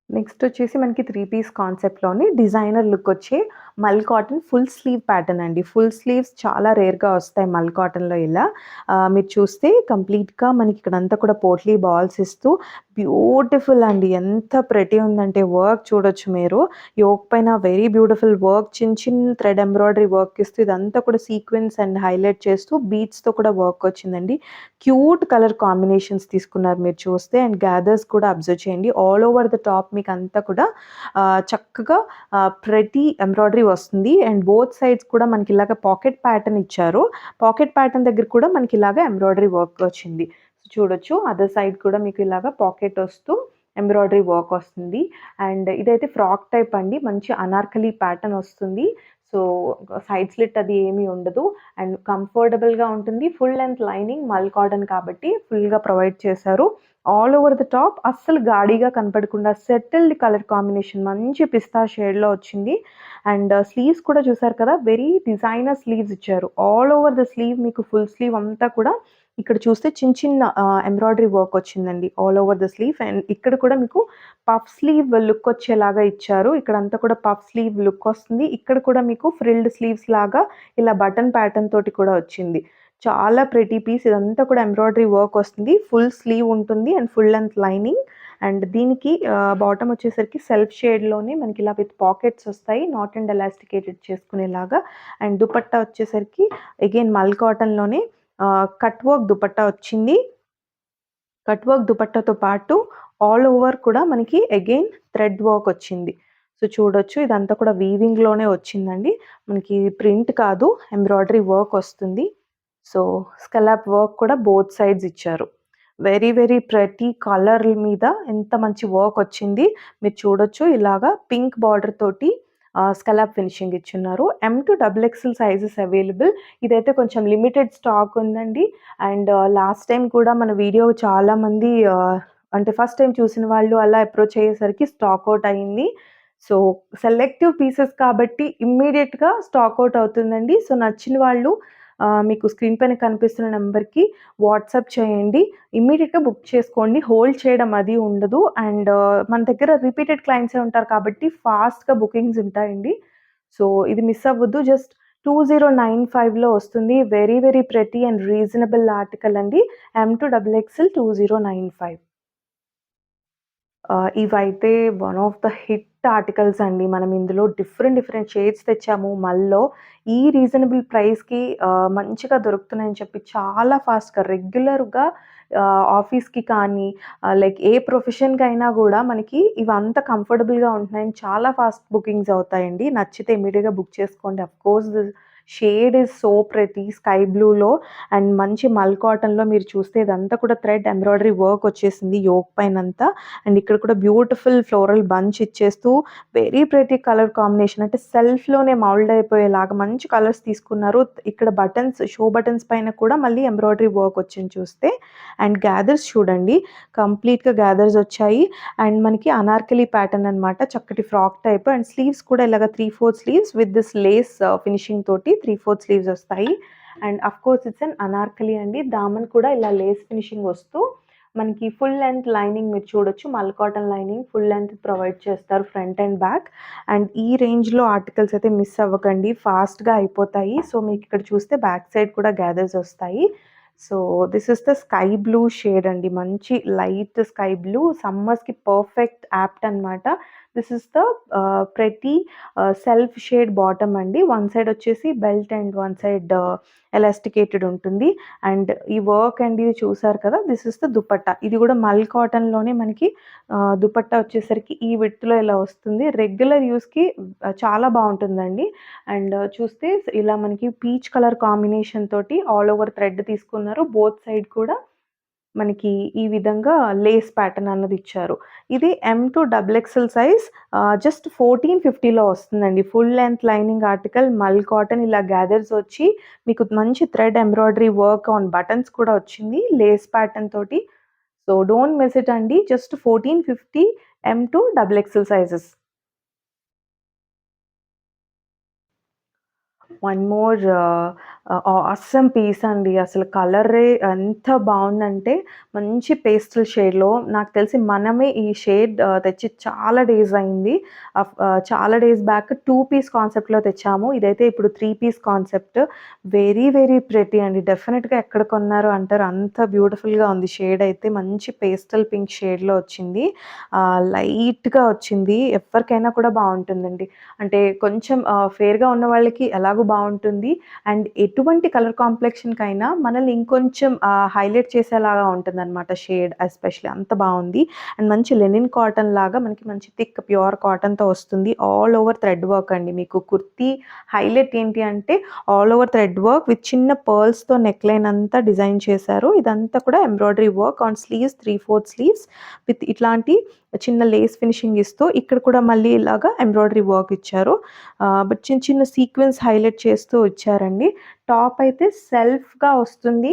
Next వచ్చేసి మనకి 3 పీస్ కాన్సెప్ట్‌లోని డిజైనర్ లుక్ వచ్చే mul cotton full sleeve pattern అండి. ఫుల్ స్లీవ్స్ చాలా రేర్‌గా వస్తాయి మల్ కాటన్‌లో ఇలా. మీరు చూస్తే కంప్లీట్‌గా మనకి ఇక్కడంతా కూడా పోట్లీ బాల్స్ ఇస్తూ బ్యూటిఫుల్ అండి. ఎంత ప్రెటీ ఉందంటే వర్క్ చూడొచ్చు మీరు. యోక్ పైన వెరీ బ్యూటిఫుల్ వర్క్, చిన్న చిన్న థ్రెడ్ ఎంబ్రాయిడరీ వర్క్ ఇస్తూ ఇదంతా కూడా సీక్వెన్స్ అండ్ హైలైట్ చేస్తూ బీడ్స్‌తో కూడా వర్క్ వచ్చిందండి. క్యూట్ కలర్ కాంబినేషన్స్ తీసుకున్నారు మీరు చూస్తే. అండ్ గ్యాదర్స్ కూడా అబ్జర్వ్ చేయండి. ఆల్ ఓవర్ ద టాప్ మీకంతా కూడా చక్కగా ప్రతి ఎంబ్రాయిడరీ వస్తుంది. అండ్ బోత్ సైడ్స్ కూడా మనకి ఇలాగ పాకెట్ ప్యాటర్న్ ఇచ్చారు. పాకెట్ ప్యాటర్న్ దగ్గర కూడా మనకి ఇలాగ ఎంబ్రాయిడరీ వర్క్ వచ్చింది. చూడొచ్చు అదర్ సైడ్ కూడా మీకు ఇలాగ పాకెట్ వస్తూ ఎంబ్రాయిడరీ వర్క్ వస్తుంది. అండ్ ఇదైతే ఫ్రాక్ టైప్ అండి. మంచి అనార్కలి ప్యాటర్న్ వస్తుంది. సో సైడ్ స్లిట్ అది ఏమీ ఉండదు. అండ్ కంఫర్టబుల్‌గా ఉంటుంది. ఫుల్ లెంగ్త్ లైనింగ్ మల్ కాటన్ కాబట్టి ఫుల్‌గా ప్రొవైడ్ చేశారు. ఆల్ ఓవర్ ద టాప్ అస్సలు గాడిగా కనపడకుండా సెటిల్డ్ కలర్ కాంబినేషన్ మంచి పిస్తా షేడ్‌లో వచ్చింది. అండ్ స్లీవ్స్ కూడా చూసారు కదా! వెరీ డిజైనర్ స్లీవ్స్ ఇచ్చారు. ఆల్ ఓవర్ ద స్లీవ్ మీకు ఫుల్ స్లీవ్ అంతా కూడా ఇక్కడ చూస్తే చిన్న చిన్న ఎంబ్రాయిడరీ వర్క్ వచ్చిందండి. All over the slew. And ఇక్కడ కూడా మీకు పఫ్ స్లీవ్ లుక్ వచ్చేలాగా ఇచ్చారు. ఇక్కడంతా కూడా పఫ్ స్లీవ్ లుక్ వస్తుంది. ఇక్కడ కూడా మీకు ఫ్రిల్డ్ స్లీవ్స్ లాగా ఇలా బటన్ ప్యాటర్న్ తోటి కూడా వచ్చింది. చాలా ప్రెటీ పీస్. ఇదంతా కూడా ఎంబ్రాయిడరీ వర్క్ వస్తుంది. ఫుల్ స్లీవ్ ఉంటుంది and full length lining. And దీనికి బాటమ్ వచ్చేసరికి సెల్ఫ్ షేడ్‌లోనే మనకి ఇలా విత్ పాకెట్స్ వస్తాయి. నాట్ అండ్ ఎలాస్టికేటెడ్ చేసుకునేలాగా. అండ్ దుపట్టా వచ్చేసరికి అగైన్ మల్ కాటన్‌లోనే కట్ వర్క్ దుపట్టా వచ్చింది. కట్ వర్క్ దుపట్టాతో పాటు ఆల్ ఓవర్ కూడా మనకి అగైన్ థ్రెడ్ వర్క్ వచ్చింది. సో చూడొచ్చు ఇదంతా కూడా వీవింగ్‌లోనే వచ్చిందండి. మనకి ప్రింట్ కాదు, ఎంబ్రాయిడరీ వర్క్ వస్తుంది. సో స్కలాప్ వర్క్ కూడా బోత్ సైడ్స్ ఇచ్చారు. వెరీ వెరీ ప్రెటీ కలర్ మీద ఎంత మంచి వర్క్ వచ్చింది. మీరు చూడొచ్చు ఇలాగా పింక్ బార్డర్ తోటి స్కలాప్ ఫినిషింగ్ ఇచ్చున్నారు. M to XXL sizes available. ఇదైతే కొంచెం లిమిటెడ్ స్టాక్ ఉందండి. అండ్ లాస్ట్ టైం కూడా మన వీడియో చాలామంది అంటే ఫస్ట్ టైం చూసిన వాళ్ళు అలా అప్రోచ్ అయ్యేసరికి స్టాక్ ఔట్ అయింది. సో, సెలెక్టివ్ పీసెస్ కాబట్టి ఇమ్మీడియేట్‌గా స్టాక్ ఔట్ అవుతుందండి. సో, నచ్చిన వాళ్ళు మీకు స్క్రీన్ పైన కనిపిస్తున్న నంబర్‌కి వాట్సాప్ చేయండి. ఇమ్మీడియేట్‌గా బుక్ చేసుకోండి. హోల్డ్ చేయడం అది ఉండదు. అండ్ మన దగ్గర రిపీటెడ్ క్లయింట్సే ఉంటారు కాబట్టి ఫాస్ట్‌గా బుకింగ్స్ ఉంటాయండి. సో, ఇది మిస్ అవ్వద్దు. జస్ట్ 2095లో వస్తుంది. Very very pretty and reasonable article అండి. M to XXL 2095. ఇవైతే one of the hit articles అండి. మనం ఇందులో డిఫరెంట్ డిఫరెంట్ షేడ్స్ తెచ్చాము. మల్లో ఈ రీజనబుల్ ప్రైస్‌కి మంచిగా దొరుకుతున్నాయని చెప్పి చాలా ఫాస్ట్‌గా రెగ్యులర్‌గా ఆఫీస్‌కి కానీ లైక్ ఏ ప్రొఫెషన్‌కైనా గూడా మనకి ఇవంతా కంఫర్టబుల్‌గా ఉంటున్నాయని చాలా ఫాస్ట్ బుకింగ్స్ అవుతాయండి. నచ్చితే ఇమ్మీడియేట్‌గా బుక్ చేసుకోండి. Of course shade is so pretty sky బ్లూలో అండ్ మంచి మల్ కాటన్‌లో మీరు చూస్తే ఇదంతా కూడా థ్రెడ్ ఎంబ్రాయిడరీ వర్క్ వచ్చేసింది యోక్ పైనంతా. అండ్ ఇక్కడ కూడా బ్యూటిఫుల్ ఫ్లోరల్ బంచ్ ఇచ్చేస్తూ వెరీ ప్రెటీ కలర్ కాంబినేషన్ అంటే సెల్ఫ్‌లోనే మౌల్డ్ అయిపోయేలాగా మంచి కలర్స్ తీసుకున్నారు. ఇక్కడ బటన్స్ షో బటన్స్ పైన కూడా మళ్ళీ ఎంబ్రాయిడరీ వర్క్ వచ్చింది చూస్తే. అండ్ గ్యాదర్స్ చూడండి కంప్లీట్‌గా గ్యాదర్స్ వచ్చాయి. అండ్ మనకి అనార్కలి ప్యాటర్న్ అనమాట. చక్కటి ఫ్రాక్ టైప్ అండ్ స్లీవ్స్ కూడా ఇలాగ 3/4 sleeves with this lace finishing తోటి 3/4 స్లీవ్స్ వస్తాయి. And of course it's an Anarkali అండి. దామన్ కూడా ఇలా లేస్ ఫినిషింగ్ వస్తూ మనకి ఫుల్ లెంత్ లైనింగ్ మీరు చూడొచ్చు. మల్ cotton lining full length provide చేస్తారు ఫ్రంట్ అండ్ బ్యాక్. అండ్ ఈ రేంజ్‌లో ఆర్టికల్స్ అయితే మిస్ అవ్వకండి. ఫాస్ట్‌గా అయిపోతాయి. సో, మీకు ఇక్కడ చూస్తే బ్యాక్ సైడ్ కూడా గ్యాదర్స్ వస్తాయి. So, this is the sky blue shade అండి. మంచి లైట్ స్కై బ్లూ సమ్మర్స్‌కి పర్ఫెక్ట్ యాప్ట్ అనమాట. This is the pretty self shade bottom అండి. వన్ సైడ్ వచ్చేసి belt and one side elasticated ఉంటుంది. అండ్ ఈ వర్క్ అండ్ ఇది చూసారు కదా! This is the dupatta. ఇది కూడా మల్ కాటన్‌లోనే మనకి దుపట్టా వచ్చేసరికి ఈ విడ్త్‌లో ఇలా వస్తుంది. రెగ్యులర్ యూజ్‌కి చాలా బావుంటుందండి. అండ్ చూస్తే ఇలా మనకి పీచ్ కలర్ కాంబినేషన్ తోటి ఆల్ ఓవర్ థ్రెడ్ తీసుకున్నారు. బోత్ సైడ్ కూడా మనకి ఈ విధంగా లేస్ ప్యాటర్న్ అన్నది ఇచ్చారు. ఇది M to XXL size just 1450లో వస్తుందండి. Full length lining article mul cotton ఇలా గ్యాదర్స్ వచ్చి మీకు మంచి thread embroidery work on buttons కూడా వచ్చింది. లేస్ ప్యాటర్న్ తోటి. సో, డోంట్ మిస్ ఇట్ అండి. Just 1450 M to XXL sizes. One more awesome piece అండి. అసలు కలరే ఎంత బావుందంటే, మంచి పేస్టల్ షేడ్‌లో నాకు తెలిసి మనమే ఈ షేడ్ తెచ్చి చాలా డేస్ అయింది. చాలా డేస్ బ్యాక్ 2 పీస్ కాన్సెప్ట్‌లో తెచ్చాము. ఇదైతే ఇప్పుడు 3 piece concept. Very, very pretty అండి. డెఫినిట్‌గా ఎక్కడ కొన్నారు అంటారు. అంత బ్యూటిఫుల్‌గా ఉంది షేడ్ అయితే. మంచి పేస్టల్ పింక్ షేడ్‌లో వచ్చింది. లైట్‌గా వచ్చింది. ఎవ్వరికైనా కూడా బావుంటుందండి. అంటే కొంచెం ఫెయిర్‌గా ఉన్న వాళ్ళకి ఎలాగో బావుంటుంది. అండ్ ఎటువంటి కలర్ కాంప్లెక్షన్‌కైనా మనల్ని ఇంకొంచెం హైలైట్ చేసేలాగా ఉంటుందనమాట షేడ్ ఎస్పెషల్లీ అంత బావుంది. అండ్ మంచి లెనిన్ కాటన్ లాగా మనకి మంచి థిక్ ప్యూర్ కాటన్‌తో వస్తుంది. ఆల్ ఓవర్ థ్రెడ్ వర్క్ అండి. మీకు కుర్తీ హైలైట్ ఏంటి అంటే all over thread work with చిన్న పర్ల్స్‌తో నెక్‌లైన్ అంతా డిజైన్ చేశారు. ఇదంతా కూడా embroidery work on sleeves 3/4 sleeves with ఇట్లాంటి చిన్న లేస్ ఫినిషింగ్ ఇస్తూ ఇక్కడ కూడా మళ్ళీ ఇలాగా ఎంబ్రాయిడరీ వర్క్ ఇచ్చారు. బట్ చిన్న చిన్న సీక్వెన్స్ హైలైట్ చేస్తూ వచ్చారండి. టాప్ అయితే సెల్ఫ్‌గా వస్తుంది.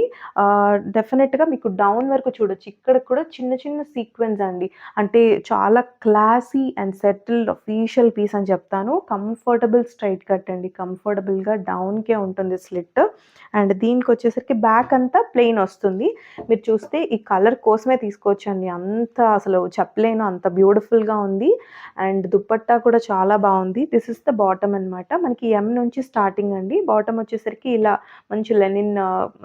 డెఫినిట్‌గా మీకు డౌన్ వరకు చూడొచ్చు. ఇక్కడ కూడా చిన్న చిన్న సీక్వెన్స్ అండి. అంటే చాలా classy and settled official piece అని చెప్తాను. కంఫర్టబుల్ స్ట్రెయిట్ కట్ అండి. కంఫర్టబుల్‌గా డౌన్‌కే ఉంటుంది స్లిట్. అండ్ దీనికొచ్చేసరికి బ్యాక్ అంతా ప్లెయిన్ వస్తుంది. మీరు చూస్తే ఈ కలర్ కోసమే తీసుకోవచ్చండి. అంత అసలు చెప్పలేను అంత బ్యూటిఫుల్‌గా ఉంది. అండ్ దుపట్టా కూడా చాలా బావుంది. దిస్ ఇస్ ద బాటమ్ అనమాట. మనకి ఎం నుంచి స్టార్టింగ్ అండి. బాటమ్ వచ్చేసరికి ఇలా మంచి లెనిన్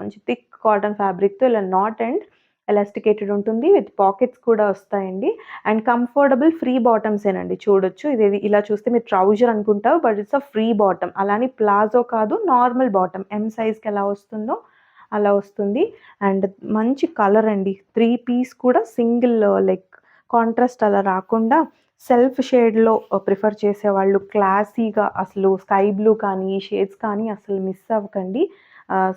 మంచి థిక్ కాటన్ ఫ్యాబ్రిక్‌తో ఇలా నాట్ అండ్ ఎలాస్టికేటెడ్ ఉంటుంది. విత్ పాకెట్స్ కూడా వస్తాయండి. అండ్ కంఫర్టబుల్ ఫ్రీ బాటమ్సేనండి చూడొచ్చు. ఇది ఇలా చూస్తే మీరు ట్రౌజర్ అనుకుంటారు. But it's a free bottom. అలాని ప్లాజో కాదు నార్మల్ బాటమ్. ఎం సైజ్‌కి ఎలా వస్తుందో అలా వస్తుంది. అండ్ మంచి కలర్ అండి. 3 పీస్ కూడా సింగిల్ లైక్ కాంట్రాస్ట్ అలా రాకుండా సెల్ఫ్ షేడ్‌లో ప్రిఫర్ చేసేవాళ్ళు క్లాసీగా అసలు స్కై బ్లూ కానీ, ఈ షేడ్స్ కానీ అసలు మిస్ అవ్వకండి.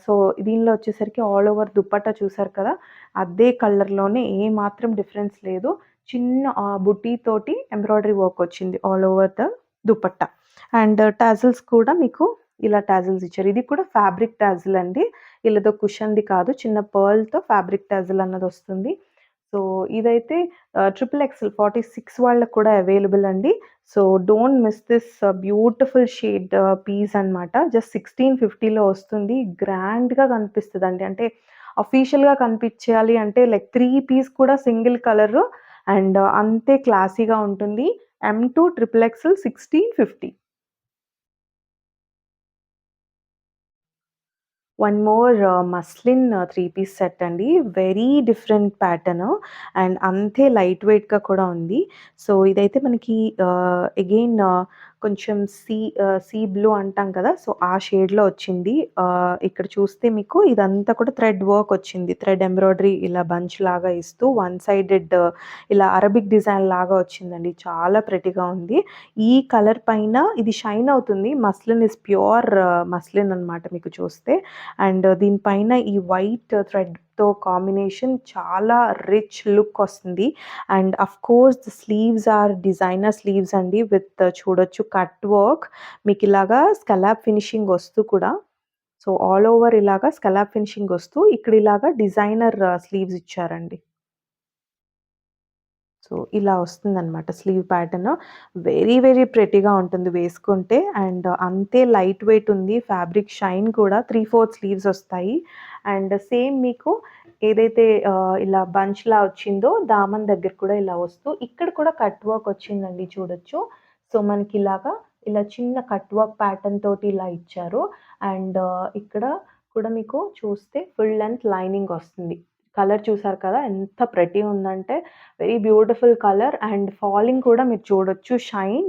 సో, దీనిలో వచ్చేసరికి ఆల్ ఓవర్ దుపట్టా చూసారు కదా! అదే కలర్‌లోనే ఏమాత్రం డిఫరెన్స్ లేదు. చిన్న బుటీ తోటి ఎంబ్రాయిడరీ వర్క్ వచ్చింది all over the dupatta. And tassels కూడా మీకు ఇలా టాజిల్స్ ఇచ్చారు. ఇది కూడా ఫ్యాబ్రిక్ టాజిల్ అండి. ఇలాదో కుషన్‌ది కాదు. చిన్న పర్ల్‌తో ఫ్యాబ్రిక్ టాజిల్ అన్నదొస్తుంది. సో, ఇదైతే ట్రిపుల్ ఎక్సెల్ 46 వాళ్ళకి కూడా అవైలబుల్ అండి. So, don't miss this beautiful shade piece అనమాట. జస్ట్ 1650లో వస్తుంది. గ్రాండ్‌గా కనిపిస్తదండి. అంటే అఫీషియల్‌గా కనిపించాలి అంటే లైక్ 3 పీస్ కూడా సింగిల్ కలరు అండ్ అంతే క్లాసీగా ఉంటుంది. M2 triple XL 1650. One more muslin 3 piece set అండి. వెరీ డిఫరెంట్ ప్యాటర్న్ అండ్ అంతే లైట్ వెయిట్‌గా కూడా ఉంది. సో, ఇదైతే మనకి అగైన్ కొంచెం సీ బ్లూ అంటాం కదా! సో, ఆ షేడ్‌లో వచ్చింది. ఇక్కడ చూస్తే మీకు ఇదంతా కూడా థ్రెడ్ వర్క్ వచ్చింది. థ్రెడ్ ఎంబ్రాయిడరీ ఇలా బంచ్ లాగా ఇస్తూ వన్ సైడెడ్ ఇలా అరబిక్ డిజైన్ లాగా వచ్చిందండి. చాలా ప్రెటీగా ఉంది. ఈ కలర్ పైన ఇది షైన్ అవుతుంది. మస్లిన్ ఈస్ ప్యూర్ మస్లిన్ అనమాట మీకు చూస్తే. అండ్ దీనిపైన ఈ వైట్ థ్రెడ్‌తో కాంబినేషన్ చాలా రిచ్ లుక్ వస్తుంది. And of course the sleeves are designer sleeves అండి విత్ చూడొచ్చు కట్ వర్క్. మీకిలాగా స్కలాప్ ఫినిషింగ్ వస్తూ కూడా సో, ఆల్ ఓవర్ ఇలాగా స్కలాప్ ఫినిషింగ్ వస్తూ ఇక్కడ ఇలాగా డిజైనర్ స్లీవ్స్ ఇచ్చారండి. సో, ఇలా వస్తుందనమాట స్లీవ్ ప్యాటర్న్. వెరీ, వెరీ ప్రెటీగా ఉంటుంది వేసుకుంటే. అండ్ అంతే లైట్ వెయిట్ ఉంది. ఫ్యాబ్రిక్ షైన్ కూడా 3/4 స్లీవ్స్ వస్తాయి. అండ్ సేమ్ మీకు ఏదైతే ఇలా బంచ్‌లా వచ్చిందో దామన్ దగ్గర కూడా ఇలా వస్తూ ఇక్కడ కూడా కట్ వర్క్ వచ్చిందండి చూడొచ్చు. సో, మనకిలాగా ఇలా చిన్న కట్ వర్క్ ప్యాటర్న్ తోటి ఇలా ఇచ్చారు. అండ్ ఇక్కడ కూడా మీకు చూస్తే ఫుల్ లెంగ్త్ లైనింగ్ వస్తుంది. కలర్ చూసారు కదా! ఎంత ప్రెటీ ఉందంటే very beautiful colour and falling కూడా మీరు చూడొచ్చు.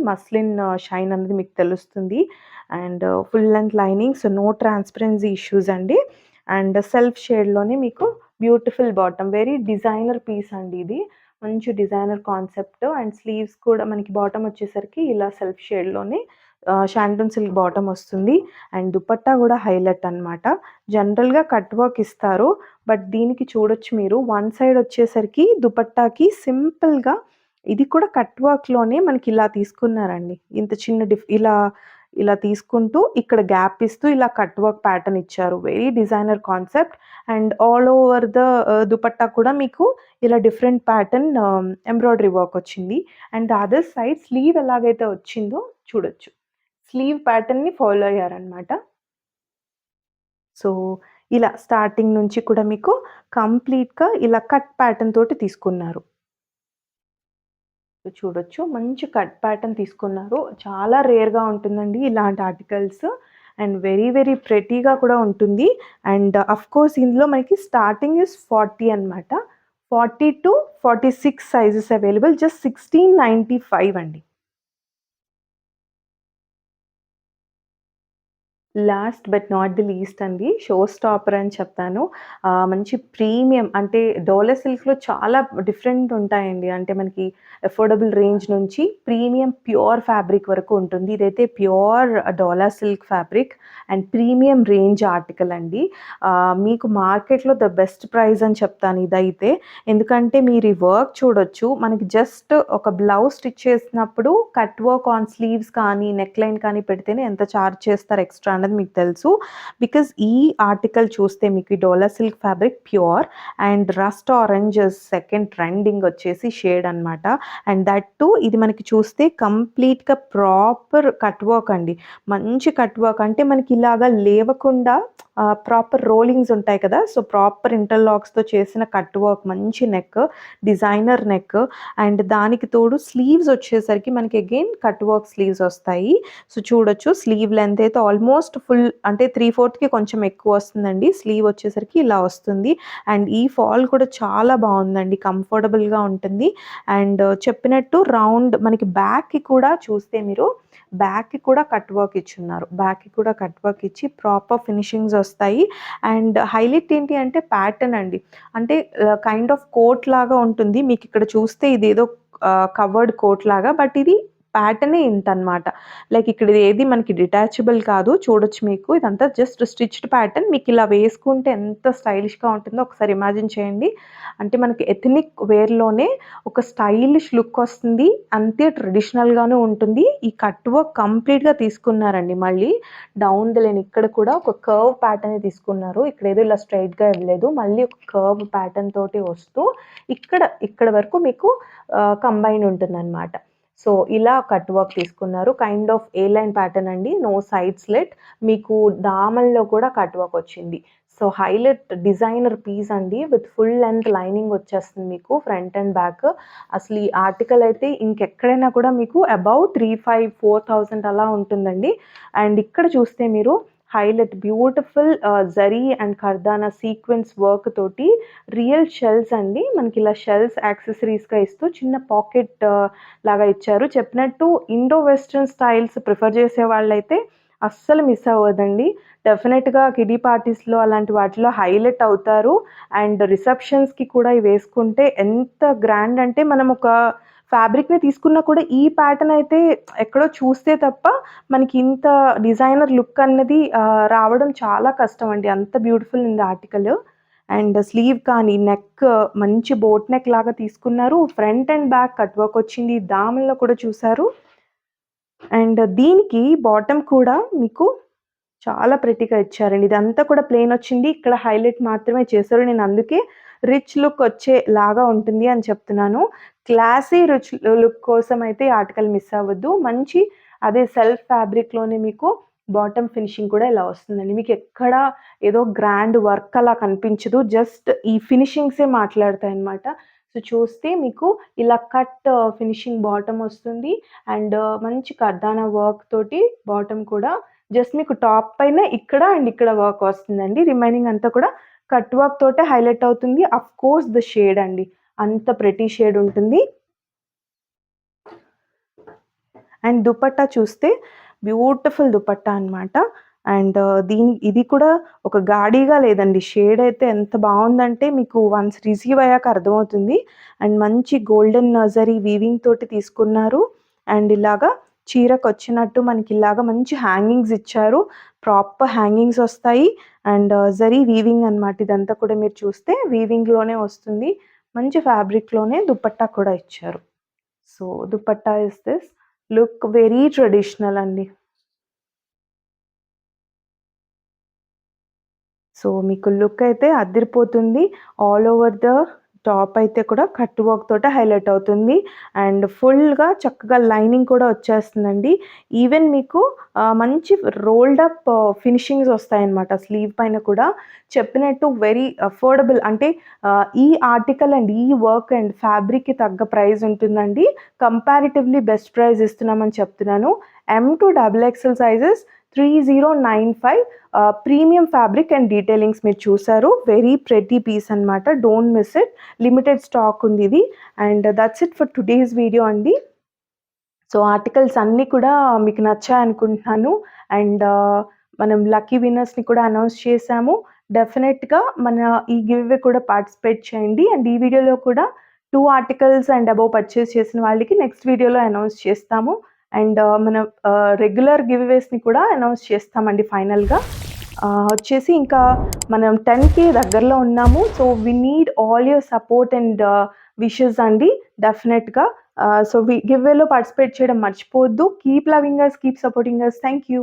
మస్లిన్ షైన్ అనేది మీకు తెలుస్తుంది. And full length lining. So, no transparency issues అండి. అండ్ సెల్ఫ్ షేడ్‌లోనే మీకు beautiful bottom. Very designer piece అండి ఇది. మంచి డిజైనర్ కాన్సెప్ట్ అండ్ స్లీవ్స్ కూడా మనకి బాటమ్ వచ్చేసరికి ఇలా సెల్ఫ్ షేడ్‌లోనే షాంటూన్ సిల్క్ బాటమ్ వస్తుంది. అండ్ దుపట్టా కూడా హైలైట్ అనమాట. జనరల్‌గా కట్ వర్క్ ఇస్తారు. బట్ దీనికి చూడొచ్చు మీరు వన్ సైడ్ వచ్చేసరికి దుపట్టాకి సింపుల్‌గా ఇది కూడా కట్ వర్క్‌లోనే మనకి ఇలా తీసుకున్నారండి. ఇంత చిన్న ఇలా తీసుకుంటూ ఇక్కడ గ్యాప్ ఇస్తూ ఇలా కట్ వర్క్ ప్యాటర్న్ ఇచ్చారు. Very designer concept and all over the dupatta కూడా మీకు ఇలా డిఫరెంట్ ప్యాటర్న్ ఎంబ్రాయిడరీ వర్క్ వచ్చింది. అండ్ అదర్ సైడ్ స్లీవ్ ఎలాగైతే వచ్చిందో చూడొచ్చు. స్లీవ్ ప్యాటర్న్‌ని ఫాలో అయ్యారనమాట. సో, ఇలా స్టార్టింగ్ నుంచి కూడా మీకు కంప్లీట్‌గా ఇలా కట్ ప్యాటర్న్ తోటి తీసుకున్నారు. సో, చూడొచ్చు మంచి కట్ ప్యాటర్న్ తీసుకున్నారు. చాలా రేర్‌గా ఉంటుందండి ఇలాంటి ఆర్టికల్స్. అండ్ వెరీ, వెరీ ప్రెటీగా కూడా ఉంటుంది. అండ్ ఆఫ్‌కోర్స్ ఇందులో మనకి స్టార్టింగ్ ఈస్ 40 అనమాట. 40-46 సైజెస్ అవైలబుల్. జస్ట్ 1695 అండి. Last but not the least అండి. షో స్టాపర్ అని చెప్తాను. మంచి ప్రీమియం అంటే డోలా సిల్క్‌లో చాలా డిఫరెంట్ ఉంటాయండి. అంటే మనకి అఫోర్డబుల్ రేంజ్ నుంచి ప్రీమియం ప్యూర్ ఫ్యాబ్రిక్ వరకు ఉంటుంది. ఇదైతే pure dola silk fabric and premium range article అండి. మీకు మార్కెట్‌లో ద బెస్ట్ ప్రైస్ అని చెప్తాను ఇదైతే. ఎందుకంటే మీరు ఈ వర్క్ చూడొచ్చు. మనకి జస్ట్ ఒక బ్లౌజ్ స్టిచ్ చేసినప్పుడు కట్ వర్క్ ఆన్ స్లీవ్స్ కానీ, నెక్ లైన్ కానీ పెడితేనే ఎంత చార్జ్ చేస్తారు ఎక్స్‌ట్రా అన్నది మీకు తెలుసు. బికాజ్ ఈ ఆర్టికల్ చూస్తే మీకు ఈ dola silk fabric pure and rust orange second trending వచ్చేసి షేడ్ అనమాట. అండ్ దట్ టూ ఇది మనకి చూస్తే కంప్లీట్‌గా ప్రాపర్ కట్ వర్క్ అండి. మంచి కట్ వర్క్ అంటే మనకి ఇలాగా లేవకుండా ప్రాపర్ రోలింగ్స్ ఉంటాయి కదా! సో, ప్రాపర్ ఇంటర్‌లాక్స్‌తో చేసిన కట్ వర్క్ మంచి నెక్, డిజైనర్ నెక్ అండ్ దానికి తోడు స్లీవ్స్ వచ్చేసరికి మనకి అగైన్ కట్ వర్క్ స్లీవ్స్ వస్తాయి. సో, చూడొచ్చు స్లీవ్ లెంత్ అయితే ఆల్మోస్ట్ ఫుల్ అంటే 3/4కి కొంచెం ఎక్కువ వస్తుందండి. స్లీవ్ వచ్చేసరికి ఇలా వస్తుంది. అండ్ ఈ ఫాల్ కూడా చాలా బావుందండి. కంఫర్టబుల్‌గా ఉంటుంది. అండ్ చెప్పినట్టు రౌండ్ మనకి బ్యాక్‌కి కూడా చూస్తే మీరు బ్యాక్‌కి కూడా కట్ వర్క్ ఇచ్చున్నారు. బ్యాక్‌కి కూడా కట్ వర్క్ ఇచ్చి ప్రాపర్ ఫినిషింగ్స్ వస్తాయి. అండ్ హైలైట్ ఏంటి అంటే ప్యాటర్న్ అండి. అంటే కైండ్ ఆఫ్ కోట్ లాగా ఉంటుంది. మీకిక్కడ చూస్తే ఇదేదో కవర్డ్ కోట్ లాగా బట్ ఇది ప్యాటర్నే ఇంతనమాట. లైక్ ఇక్కడ ఇది ఏది మనకి డిటాచబుల్ కాదు. చూడొచ్చు మీకు. ఇదంతా జస్ట్ స్టిచ్డ్ ప్యాటర్న్. మీకిలా వేసుకుంటే ఎంత స్టైలిష్‌గా ఉంటుందో ఒకసారి ఇమాజిన్ చేయండి. అంటే మనకి ఎథనిక్ వేర్‌లోనే ఒక స్టైలిష్ లుక్ వస్తుంది. అంతే ట్రెడిషనల్‌గాను ఉంటుంది. ఈ కట్ వర్క్ కంప్లీట్‌గా తీసుకున్నారండి మళ్ళీ. డౌన్ ద లైన్ ఇక్కడ కూడా ఒక కర్వ్ ప్యాటర్నే తీసుకున్నారు. ఇక్కడేదో ఇలా స్ట్రెయిట్‌గా ఇవ్వలేదు. మళ్ళీ ఒక కర్వ్ ప్యాటర్న్ తోటి వస్తూ ఇక్కడ వరకు మీకు కంబైన్ ఉంటుందనమాట. సో, ఇలా కట్ వర్క్ తీసుకున్నారు. Kind of A line pattern అండి. No side slit. మీకు దామన్‌లో కూడా కట్ వర్క్ వచ్చింది. సో, హైలైట్ డిజైనర్ పీస్ అండి. విత్ ఫుల్ లెంగ్త్ లైనింగ్ వచ్చేస్తుంది మీకు ఫ్రంట్ అండ్ బ్యాక్. అసలు ఈ ఆర్టికల్ అయితే ఇంకెక్కడైనా కూడా మీకు అబౌవ్ 3,500, 4,000 అలా ఉంటుందండి. అండ్ ఇక్కడ చూస్తే మీరు highlight beautiful zari and kardana sequence work తోటి రియల్ షెల్స్ అండి. మనకి ఇలా షెల్స్ యాక్సెసరీస్‌గా ఇస్తూ చిన్న పాకెట్ లాగా ఇచ్చారు. చెప్పినట్టు ఇండో వెస్టర్న్ స్టైల్స్ ప్రిఫర్ చేసే వాళ్ళైతే అస్సలు మిస్ అవ్వదండి. డెఫినెట్‌గా కిడ్డీ పార్టీస్‌లో అలాంటి వాటిలో హైలైట్ అవుతారు. అండ్ రిసెప్షన్స్‌కి కూడా ఇవి వేసుకుంటే ఎంత గ్రాండ్ అంటే మనం ఒక ఫ్యాబ్రిక్‌ని తీసుకున్నా కూడా ఈ ప్యాటర్న్ అయితే ఎక్కడో చూస్తే తప్ప మనకి ఇంత డిజైనర్ లుక్ అన్నది రావడం చాలా కష్టం అండి. అంత బ్యూటిఫుల్ ఉంది ఆర్టికల్. అండ్ స్లీవ్ కానీ నెక్ మంచి బోట్ నెక్ లాగా తీసుకున్నారు. Front and back cut work వచ్చింది. దామన్‌లో కూడా చూసారు. అండ్ దీనికి బాటమ్ కూడా మీకు చాలా ప్రెట్టీగా ఇచ్చారండి. ఇదంతా కూడా ప్లెయిన్ వచ్చింది. ఇక్కడ హైలైట్ మాత్రమే చేశారు. నేను అందుకే రిచ్ లుక్ వచ్చేలాగా ఉంటుంది అని చెప్తున్నాను. క్లాసీ రిచ్ లుక్ కోసం అయితే ఈ ఆర్టికల్ మిస్ అవ్వద్దు. మంచి అదే సెల్ఫ్ ఫ్యాబ్రిక్‌లోనే మీకు బాటమ్ ఫినిషింగ్ కూడా ఇలా వస్తుందండి. మీకు ఎక్కడ ఏదో గ్రాండ్ వర్క్ అలా కనిపించదు. జస్ట్ ఈ ఫినిషింగ్సే మాట్లాడతాయన్నమాట. సో, చూస్తే మీకు ఇలా కట్ ఫినిషింగ్ బాటమ్ వస్తుంది. అండ్ మంచి కర్దానా వర్క్ తోటి బాటమ్ కూడా జస్ట్ మీకు టాప్ పైన ఇక్కడ అండ్ ఇక్కడ వర్క్ వస్తుందండి. రిమైనింగ్ అంతా కూడా కట్ వర్క్ తోటే హైలైట్ అవుతుంది. అఫ్‌కోర్స్ ద షేడ్ అండి. అంత ప్రెటీ షేడ్ ఉంటుంది. అండ్ దుపట్టా చూస్తే బ్యూటిఫుల్ దుపట్టా అనమాట. అండ్ ఇది కూడా ఒక గాడీగా లేదండి. షేడ్ అయితే ఎంత బావుందంటే మీకు వన్స్ రిసీవ్ అయ్యాక అర్థమవుతుంది. అండ్ మంచి గోల్డెన్ జరీ వీవింగ్ తోటి తీసుకున్నారు. అండ్ ఇలాగా చీరకొచ్చినట్టు మనకి ఇలాగా మంచి హ్యాంగింగ్స్ ఇచ్చారు. ప్రాపర్ హ్యాంగింగ్స్ వస్తాయి. అండ్ జరీ వీవింగ్ అనమాట. ఇదంతా కూడా మీరు చూస్తే వీవింగ్‌లోనే వస్తుంది. మంచి ఫ్యాబ్రిక్‌లోనే దుపట్టా కూడా ఇచ్చారు. So, dupatta is this. Look very traditional అండి. సో, మీకు లుక్ అయితే అదిరిపోతుంది. ఆల్ ఓవర్ ద టాప్ అయితే కూడా కట్ వర్క్ తోటే హైలైట్ అవుతుంది. అండ్ ఫుల్‌గా చక్కగా లైనింగ్ కూడా వచ్చేస్తుందండి. ఈవెన్ మీకు మంచి రోల్డ్ అప్ ఫినిషింగ్స్ వస్తాయన్నమాట స్లీవ్ పైన కూడా. చెప్పినట్టు వెరీ అఫోర్డబుల్ అంటే ఈ ఆర్టికల్ అండ్ ఈ వర్క్ అండ్ ఫ్యాబ్రిక్‌కి తగ్గ ప్రైస్ ఉంటుందండి. కంపారిటివ్‌లీ బెస్ట్ ప్రైస్ ఇస్తున్నామని చెప్తున్నాను. M to double XL sizes 3095 premium fabric and detailings మీరు చూసారు. వెరీ ప్రెటీ పీస్ అనమాట. Don't miss it. Limited stock ఉంది ఇది. And that's it for today's video అండి. సో, ఆర్టికల్స్ అన్నీ కూడా మీకు నచ్చాయనుకుంటున్నాను. అండ్ మనం లక్కీ విన్నర్స్‌ని కూడా అనౌన్స్ చేశాము. డెఫినెట్‌గా మన ఈ గివ్ అవే కూడా పార్టిసిపేట్ చేయండి. అండ్ ఈ వీడియోలో కూడా 2 ఆర్టికల్స్ అండ్ అబోవ్ పర్చేస్ చేసిన వాళ్ళకి నెక్స్ట్ వీడియోలో అనౌన్స్ చేస్తాము. అండ్ మన రెగ్యులర్ గివ్ అవేస్‌ని కూడా అనౌన్స్ చేస్తామండి ఫైనల్‌గా. వచ్చేసి ఇంకా మనం 10,000 దగ్గరలో ఉన్నాము. So, we need all your support and wishes అండి డెఫినెట్‌గా. సో, గివ్ అవేలో పార్టిసిపేట్ చేయడం మర్చిపోవద్దు. Keep loving us, keep supporting us. Thank you.